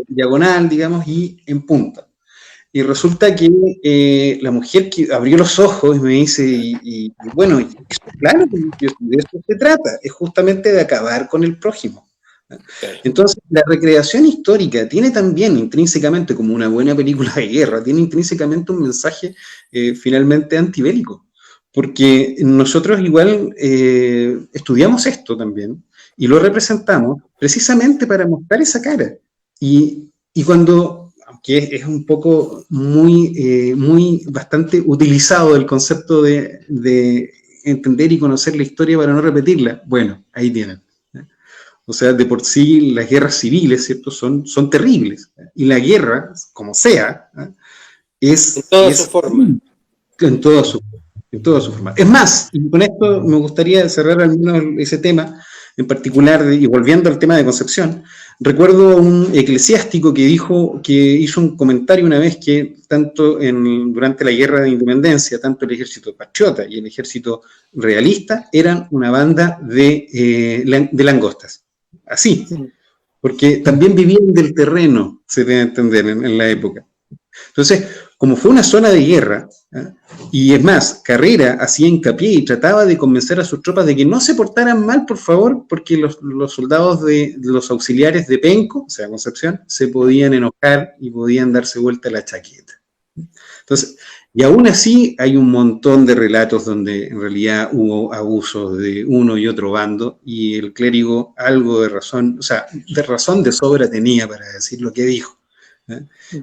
diagonal, digamos, y en punta. Y resulta que la mujer que abrió los ojos y me dice, y bueno, claro, de eso se trata, es justamente de acabar con el prójimo. Entonces, la recreación histórica tiene también intrínsecamente, como una buena película de guerra, tiene intrínsecamente un mensaje finalmente antibélico, porque nosotros igual estudiamos esto también y lo representamos precisamente para mostrar esa cara. Y cuando, aunque es un poco muy bastante utilizado el concepto de entender y conocer la historia para no repetirla, bueno, ahí tienen. O sea, de por sí las guerras civiles, ¿cierto? Son terribles. Y la guerra, como sea, es... En toda su forma. En toda su forma. Es más, y con esto me gustaría cerrar al menos ese tema en particular, y volviendo al tema de Concepción, recuerdo un eclesiástico que hizo un comentario una vez que durante la guerra de independencia, tanto el ejército patriota y el ejército realista eran una banda de langostas. Así, porque también vivían del terreno, se debe entender, en la época. Entonces, como fue una zona de guerra, y es más, Carrera hacía hincapié y trataba de convencer a sus tropas de que no se portaran mal, por favor, porque los soldados los auxiliares de Penco, o sea, Concepción, se podían enojar y podían darse vuelta la chaqueta. Entonces, y aún así hay un montón de relatos donde en realidad hubo abusos de uno y otro bando y el clérigo algo de razón, o sea, de sobra tenía para decir lo que dijo.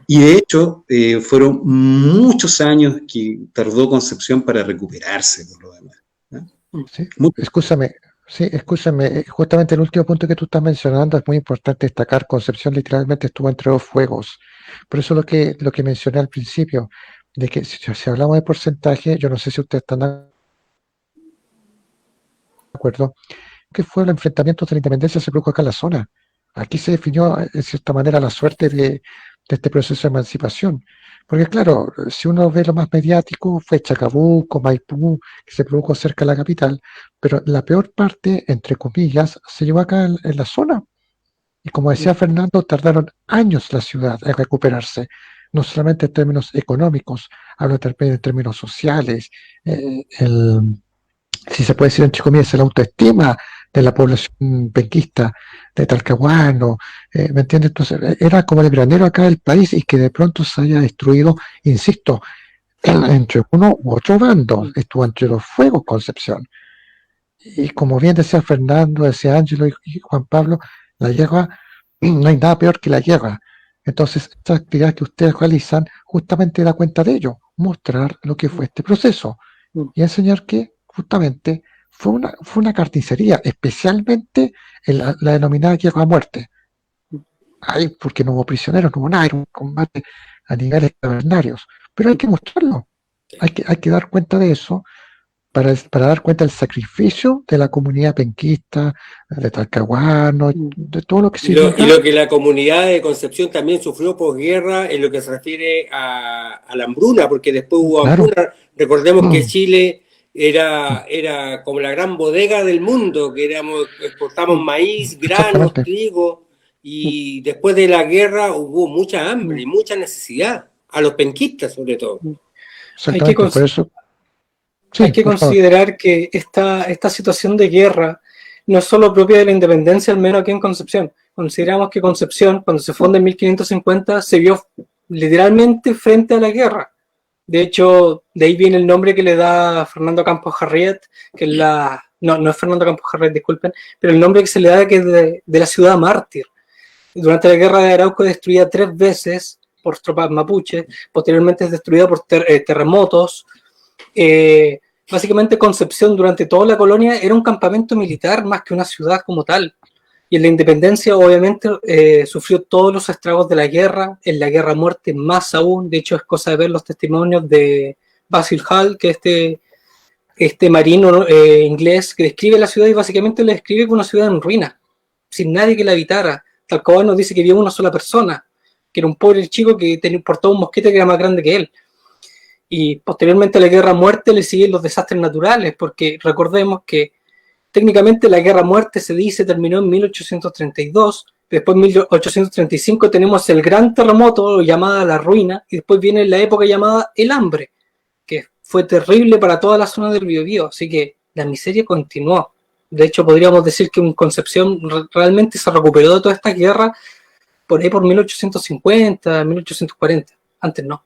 Y de hecho, fueron muchos años que tardó Concepción para recuperarse, por lo demás. Sí, escúchame, justamente el último punto que tú estás mencionando es muy importante destacar. Concepción literalmente estuvo entre dos fuegos. Por eso lo que mencioné al principio, de que si hablamos de porcentaje, yo no sé si ustedes están de acuerdo, que fue el enfrentamiento de la independencia se produjo acá en la zona. Aquí se definió, en cierta manera, la suerte de este proceso de emancipación. Porque claro, si uno ve lo más mediático, fue Chacabuco, Maipú, que se produjo cerca de la capital, pero la peor parte, entre comillas, se llevó acá en la zona. Y como decía Fernando, tardaron años la ciudad en recuperarse, no solamente en términos económicos, hablo también en términos sociales, si se puede decir entre comillas, la autoestima de la población penquista, de Talcahuano, ¿me entiendes? Entonces, era como el granero acá del país y que de pronto se haya destruido, insisto, entre uno u otro bando, estuvo entre los fuegos Concepción. Y como bien decía Fernando, decía Ángelo y Juan Pablo, la guerra, no hay nada peor que la guerra. Entonces, esta actividad que ustedes realizan justamente da cuenta de ello, mostrar lo que fue este proceso y enseñar que justamente fue una carnicería, especialmente en la denominada guerra a muerte. Ay, porque no hubo prisioneros, no hubo nada, era un combate a niveles cavernarios. Pero hay que mostrarlo, hay que dar cuenta de eso para dar cuenta del sacrificio de la comunidad penquista, de Talcahuano, de todo lo que Y lo que la comunidad de Concepción también sufrió posguerra en lo que se refiere a la hambruna, porque después hubo hambruna. Recordemos que Chile era como la gran bodega del mundo, que exportamos maíz, granos, trigo, y después de la guerra hubo mucha hambre y mucha necesidad, a los penquistas sobre todo. Por eso. Sí, hay que considerar que esta situación de guerra no es solo propia de la independencia, al menos aquí en Concepción. Consideramos que Concepción, cuando se funda en 1550, se vio literalmente frente a la guerra. De hecho, de ahí viene el nombre que le da Fernando Campos Harriet, que es no es Fernando Campos Harriet, disculpen, pero el nombre que se le da que es de la ciudad mártir. Durante la guerra de Arauco destruida 3 veces por tropas mapuches, posteriormente es destruida por terremotos. Básicamente Concepción durante toda la colonia era un campamento militar más que una ciudad como tal, y en la independencia obviamente sufrió todos los estragos de la guerra, en la guerra a muerte más aún. De hecho es cosa de ver los testimonios de Basil Hall, que este marino inglés que describe la ciudad, y básicamente le describe como una ciudad en ruina, sin nadie que la habitara. Talcahuano dice que había una sola persona, que era un pobre chico que portaba un mosquete que era más grande que él. Y posteriormente a la guerra a muerte le siguen los desastres naturales, porque recordemos que técnicamente la guerra a muerte se dice terminó en 1832, después en 1835 tenemos el gran terremoto llamada la ruina, y después viene la época llamada el hambre, que fue terrible para toda la zona del Biobío, así que la miseria continuó. De hecho podríamos decir que en Concepción realmente se recuperó de toda esta guerra por ahí por 1850, 1840, antes no.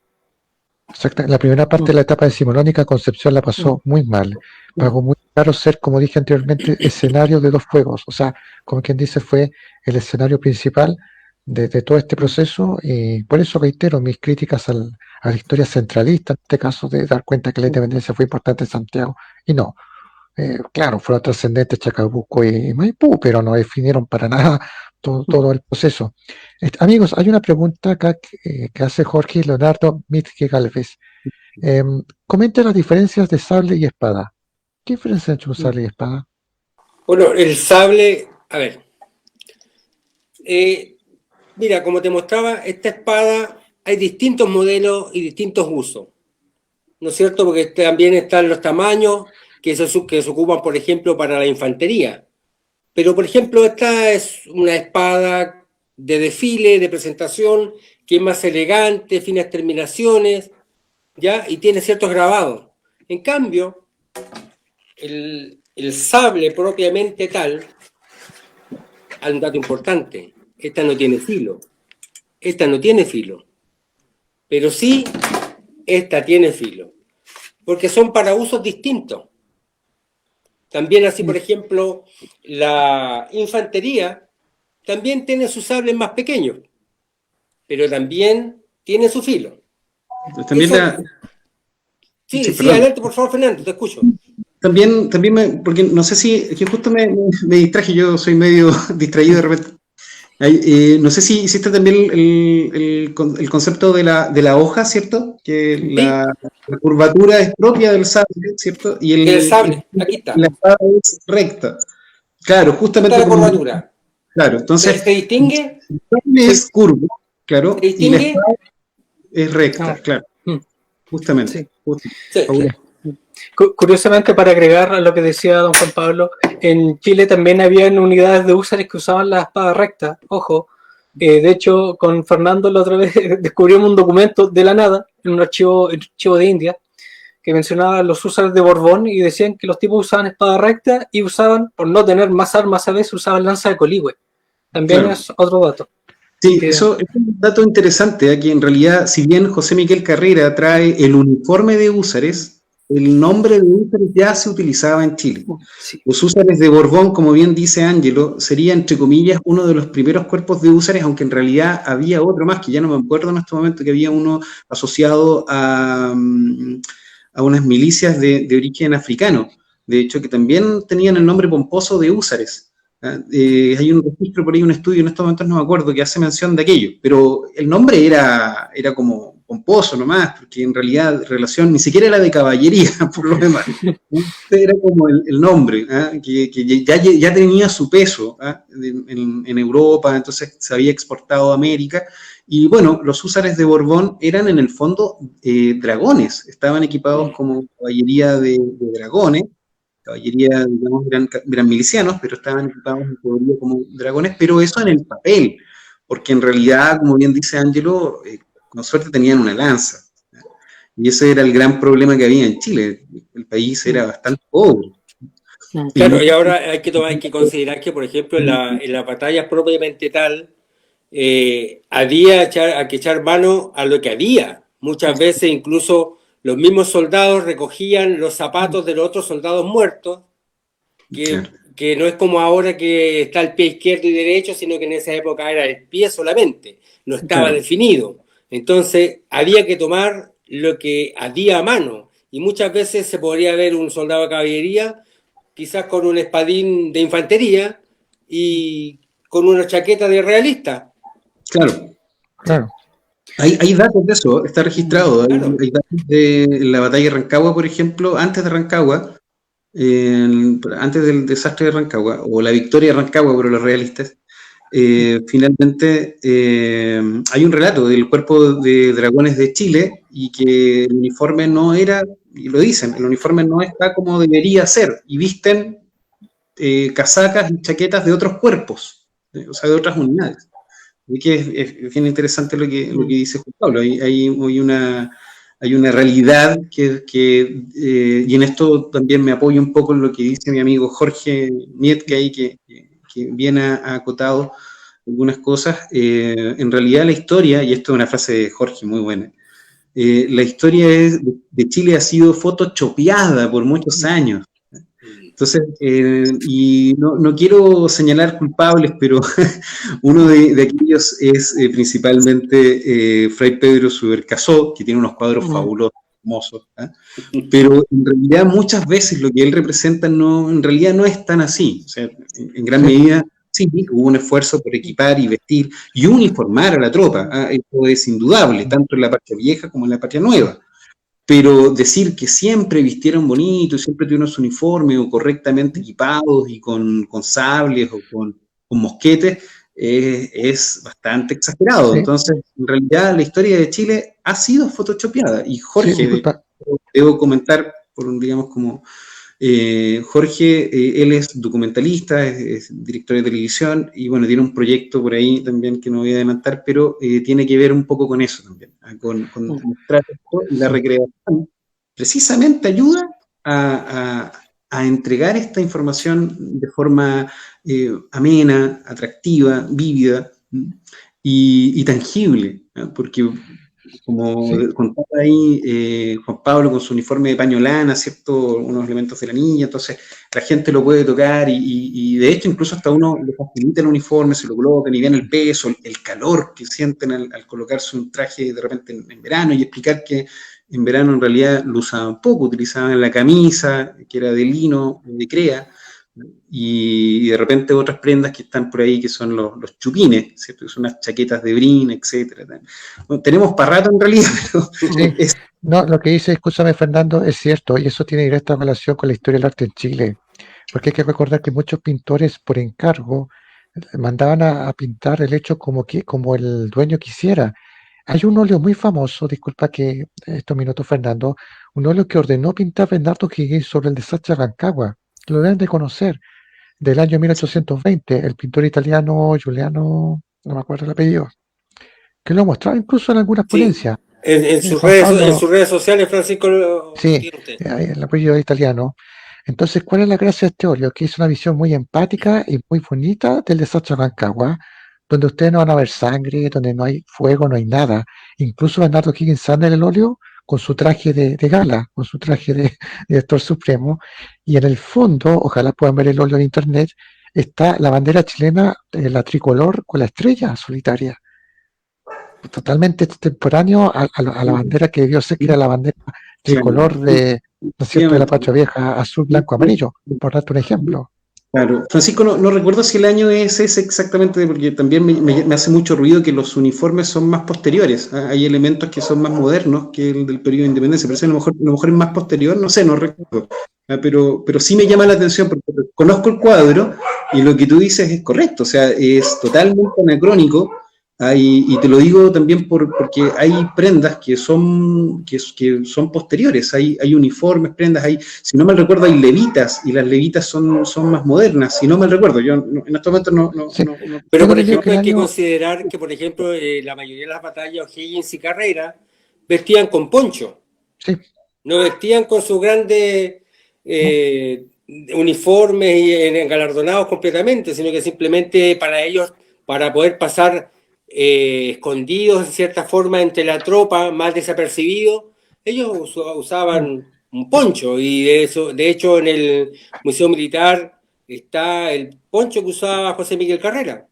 Exacto. La primera parte de la etapa decimonónica, Concepción la pasó muy mal. Pagó muy caro ser, como dije anteriormente, escenario de 2 fuegos. O sea, como quien dice, fue el escenario principal de todo este proceso. Y por eso reitero mis críticas a la historia centralista, en este caso, de dar cuenta que la independencia fue importante en Santiago. Y no. Claro, fueron trascendentes Chacabuco y Maipú, pero no definieron para nada todo el proceso. Amigos, hay una pregunta acá que hace Jorge Leonardo Mitke Galvez. Comenta las diferencias de sable y espada. ¿Qué diferencia entre un sable y espada? Bueno, el sable, a ver. Mira, como te mostraba, esta espada hay distintos modelos y distintos usos, ¿no es cierto? Porque también están los tamaños que se ocupan, por ejemplo, para la infantería. Pero, por ejemplo, esta es una espada de desfile, de presentación, que es más elegante, finas terminaciones, ¿ya? Y tiene ciertos grabados. En cambio, el sable propiamente tal, hay un dato importante, esta no tiene filo. Esta no tiene filo. Pero sí, esta tiene filo. Porque son para usos distintos. También así, por ejemplo, la infantería también tiene sus sables más pequeños, pero también tiene su filo. También Sí, adelante, por favor, Fernando, te escucho. También porque no sé si, que justo me distraje, yo soy medio distraído de repente. No sé si hiciste también el concepto de la hoja, ¿cierto? Que sí. La curvatura es propia del sable, ¿cierto? Y el sable, aquí está. La espada es recta. Claro, justamente. La curvatura. Claro, entonces ¿Se distingue? el sable es curvo, claro, ¿Se y la distingue? espada es recta, Ah, claro, mm, justamente. sí. Sí. Sí. Curiosamente, para agregar a lo que decía don Juan Pablo, en Chile también habían unidades de húsares que usaban la espada recta. Ojo, de hecho, con Fernando la otra vez descubrimos un documento de la nada, en un archivo de India, que mencionaba los húsares de Borbón y decían que los tipos usaban espada recta y usaban, por no tener más armas a veces, usaban lanza de coligüe. También Claro. es otro dato. Sí, Que- eso es un dato interesante, aquí en realidad, si bien José Miguel Carrera trae el uniforme de húsares, el nombre de húsares ya se utilizaba en Chile. sí. Los húsares de Borbón, como bien dice Ángelo, sería, entre comillas, uno de los primeros cuerpos de húsares, aunque en realidad había otro más, que ya no me acuerdo en este momento, que había uno asociado a unas milicias de origen africano, de hecho, que también tenían el nombre pomposo de húsares. Hay un registro por ahí, un estudio, en estos momentos no me acuerdo, que hace mención de aquello, pero el nombre era como pomposo nomás, porque en realidad relación ni siquiera era de caballería, por lo demás. Era como el nombre, que ya tenía su peso en Europa, entonces se había exportado a América. Y bueno, los húsares de Borbón eran en el fondo dragones, estaban equipados como caballería de dragones, caballería, digamos, eran milicianos, pero estaban equipados en teoría como dragones, pero eso en el papel, porque en realidad, como bien dice Ángelo, con suerte tenían una lanza. Y ese era el gran problema que había en Chile. El país era bastante pobre. Claro, y ahora hay que considerar que, por ejemplo, en la batalla propiamente tal, había que echar mano a lo que había. Muchas veces incluso los mismos soldados recogían los zapatos de los otros soldados muertos, Claro. que no es como ahora que está el pie izquierdo y derecho, sino que en esa época era el pie solamente, no estaba Claro. definido. Entonces había que tomar lo que había a mano, y muchas veces se podría ver un soldado de caballería, quizás con un espadín de infantería y con una chaqueta de realista. Claro. Claro. Hay datos de eso, está registrado. Claro. Hay datos de la batalla de Rancagua, por ejemplo, antes de Rancagua, antes del desastre de Rancagua, o la victoria de Rancagua por los realistas. Finalmente hay un relato del cuerpo de dragones de Chile y que el uniforme no era, y lo dicen, el uniforme no está como debería ser, y visten casacas y chaquetas de otros cuerpos, o sea, de otras unidades. Y que es bien interesante lo que dice Juan Pablo. Hay una realidad y en esto también me apoyo un poco en lo que dice mi amigo Jorge Mietke ahí, que bien ha acotado algunas cosas. En realidad la historia, y esto es una frase de Jorge muy buena, la historia de Chile ha sido photoshopeada por muchos años. Entonces, y no quiero señalar culpables, pero uno de aquellos es principalmente Fray Pedro Subercaseaux, que tiene unos cuadros fabulosos, hermosos, pero en realidad muchas veces lo que él representa en realidad no es tan así. O sea, en gran medida sí, hubo un esfuerzo por equipar y vestir y uniformar a la tropa, eso es indudable, tanto en la Patria Vieja como en la Patria Nueva. Pero decir que siempre vistieron bonito, siempre tuvieron su uniforme o correctamente equipados y con sables o con mosquetes, es bastante exagerado. Sí. Entonces, en realidad, la historia de Chile ha sido photoshopeada. Y Jorge, Sí, disculpa. debo comentar, digamos, como Jorge, él es documentalista, es director de televisión y bueno, tiene un proyecto por ahí también que no voy a adelantar, pero tiene que ver un poco con eso también, con mostrar esto y la recreación. Precisamente ayuda a entregar esta información de forma amena, atractiva, vívida y tangible, ¿no? Porque como contaba ahí Juan Pablo con su uniforme de paño lana, ¿cierto? Unos elementos de la niña, entonces la gente lo puede tocar y de hecho incluso hasta uno le facilita el uniforme, se lo colocan y ven el peso, el calor que sienten al colocarse un traje de repente en verano y explicar que en verano en realidad lo usaban poco, utilizaban la camisa que era de lino, de crea, y de repente otras prendas que están por ahí que son los chupines, ¿cierto? Que son unas chaquetas de brin, etcétera. Bueno, tenemos para rato en realidad, pero Sí. No, lo que dice, escúchame Fernando, es cierto, y eso tiene directa relación con la historia del arte en Chile, porque hay que recordar que muchos pintores por encargo mandaban a pintar el hecho como el dueño quisiera. Hay un óleo muy famoso, disculpa que estos minutos, Fernando, un óleo que ordenó pintar Bernardo Higgins sobre el desastre de Rancagua. Lo deben de conocer, del año 1820, el pintor italiano Giuliano, no me acuerdo el apellido, que lo mostraba incluso en algunas Sí, ponencias. en Juan sus redes sociales, Francisco, lo Sí, tiene usted. el apellido es italiano. Entonces, ¿cuál es la gracia de este óleo? Que es una visión muy empática y muy bonita del desastre de Rancagua, donde ustedes no van a ver sangre, donde no hay fuego, no hay nada. Incluso Bernardo Higgins sale en el óleo con su traje de gala, con su traje de director supremo, y en el fondo, ojalá puedan ver el óleo en internet, está la bandera chilena, la tricolor con la estrella solitaria, totalmente extemporáneo a la bandera que debió ser, que era la bandera tricolor de, ¿no es cierto?, de la patria vieja, azul, blanco, amarillo, por darte un ejemplo. Claro, Francisco, no recuerdo si el año es ese exactamente, porque también me hace mucho ruido que los uniformes son más posteriores. Hay elementos que son más modernos que el del periodo de independencia, pero ese a lo mejor es más posterior, no sé, no recuerdo. Pero sí me llama la atención porque conozco el cuadro y lo que tú dices es correcto, o sea, es totalmente anacrónico. Y te lo digo también porque hay prendas que son posteriores, hay uniformes, prendas, si no mal recuerdo, hay levitas, y las levitas son más modernas, si no mal recuerdo, yo en estos momentos Sí. Pero, Tengo por entendido que ejemplo, el hay que año, considerar que, por ejemplo, la mayoría de las batallas, O'Higgins y Carrera, vestían con poncho, sí, no vestían con sus grandes ¿no? uniformes y galardonados completamente, sino que simplemente para ellos, para poder pasar escondidos en cierta forma entre la tropa, más desapercibidos, ellos usaban un poncho, y de hecho en el Museo Militar está el poncho que usaba José Miguel Carrera.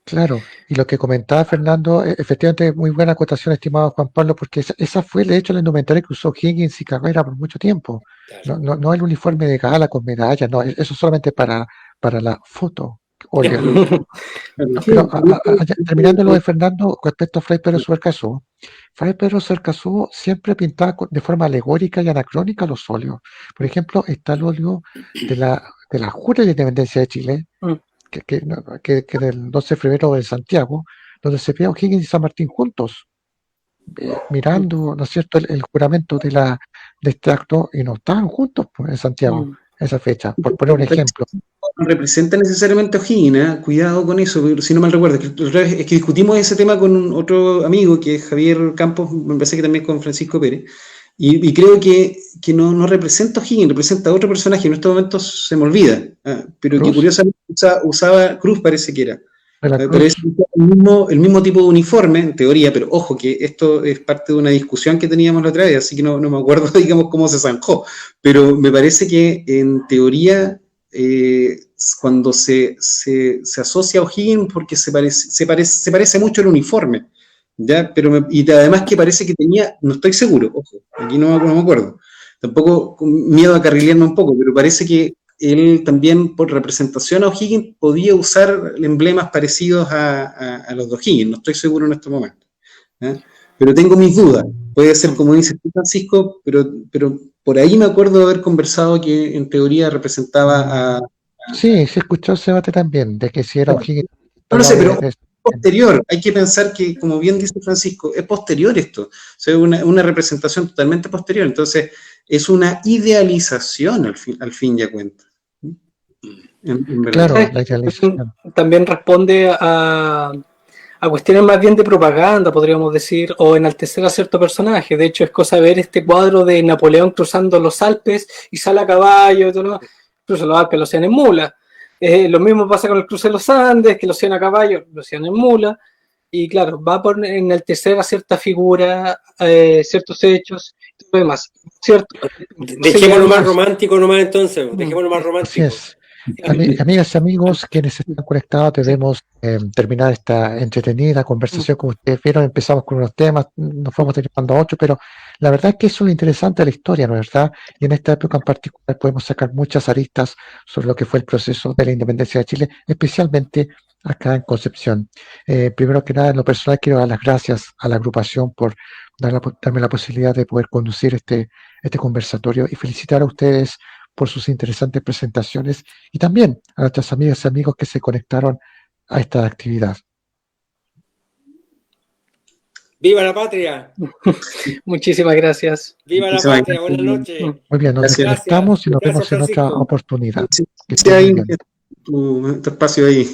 Claro, y lo que comentaba Fernando, efectivamente, muy buena acotación, estimado Juan Pablo, porque esa fue de hecho la indumentaria que usó Higgins y Carrera por mucho tiempo. Claro. No el uniforme de gala con medallas, no, eso solamente para la foto. Óleo. No, pero terminando lo de Fernando, respecto a Fray Pedro Suercasó, Fray Pedro Suercasó siempre pintaba de forma alegórica y anacrónica los óleos. Por ejemplo, está el óleo de la Jura de la Independencia de Chile, que del 12 de febrero de Santiago, donde se ve a O'Higgins y San Martín juntos, mirando, ¿no es cierto?, el juramento de este acto, y no estaban juntos pues, en Santiago, esa fecha, por poner un ejemplo. no representa necesariamente a O'Higgins, ¿eh? Cuidado con eso, si no mal recuerdo, es que discutimos ese tema con otro amigo que es Javier Campos, me parece que también con Francisco Pérez, y creo que no representa a O'Higgins, representa a otro personaje, en estos momentos se me olvida, pero que Cruz, curiosamente usaba Cruz, parece que era. de la Pero es Cruz, el mismo tipo de uniforme, en teoría, pero ojo que esto es parte de una discusión que teníamos la otra vez, así que no me acuerdo, digamos, cómo se zanjó. Pero me parece que en teoría, cuando se asocia a O'Higgins, porque se parece mucho el uniforme, ¿ya? Y además que parece que tenía, no estoy seguro, ojo, aquí no me acuerdo, tampoco con miedo a carrilearme un poco, pero parece que él también, por representación a O'Higgins, podía usar emblemas parecidos a los de O'Higgins, no estoy seguro en estos momentos, ¿eh? Pero tengo mis dudas, puede ser como dice Francisco, pero por ahí me acuerdo de haber conversado que en teoría representaba a... sí, se escuchó ese debate también, de que si era O'Higgins al No sé, lado pero posterior, hay que pensar que, como bien dice Francisco, es posterior esto, o sea, una representación totalmente posterior, entonces es una idealización al fin y a cuentas. En verdad. claro, la idealización. También responde a cuestiones más bien de propaganda, podríamos decir, o enaltecer a cierto personaje. De hecho, es cosa ver este cuadro de Napoleón cruzando los Alpes y sale a caballo, y todo lo, cruza los Alpes, lo hacían en mula. Lo mismo pasa con el cruce de los Andes, que lo hacían a caballo, lo hacían en mula. Y claro, va por enaltecer a cierta figura, ciertos hechos y todo lo demás. ¿Cierto? Dejémoslo más romántico nomás entonces, dejémoslo más romántico. Así es. Amigas y amigos, quienes están conectados, debemos terminar esta entretenida conversación. Como ustedes vieron, empezamos con unos temas, nos fuimos derivando a otros, pero la verdad es que es lo interesante de la historia, ¿no es verdad? Y en esta época en particular podemos sacar muchas aristas sobre lo que fue el proceso de la independencia de Chile, especialmente acá en Concepción. Primero que nada, en lo personal, quiero dar las gracias a la agrupación por darme la posibilidad de poder conducir este conversatorio, y felicitar a ustedes por sus interesantes presentaciones, y también a nuestras amigas y amigos que se conectaron a esta actividad. ¡Viva la patria! Muchísimas gracias. ¡Viva la Muchísimas patria! Buenas noches. Muy bien, nos Gracias. desconectamos y nos Gracias, vemos en otra Francisco. oportunidad. Que Sí, estén muy hay bien. tu espacio ahí.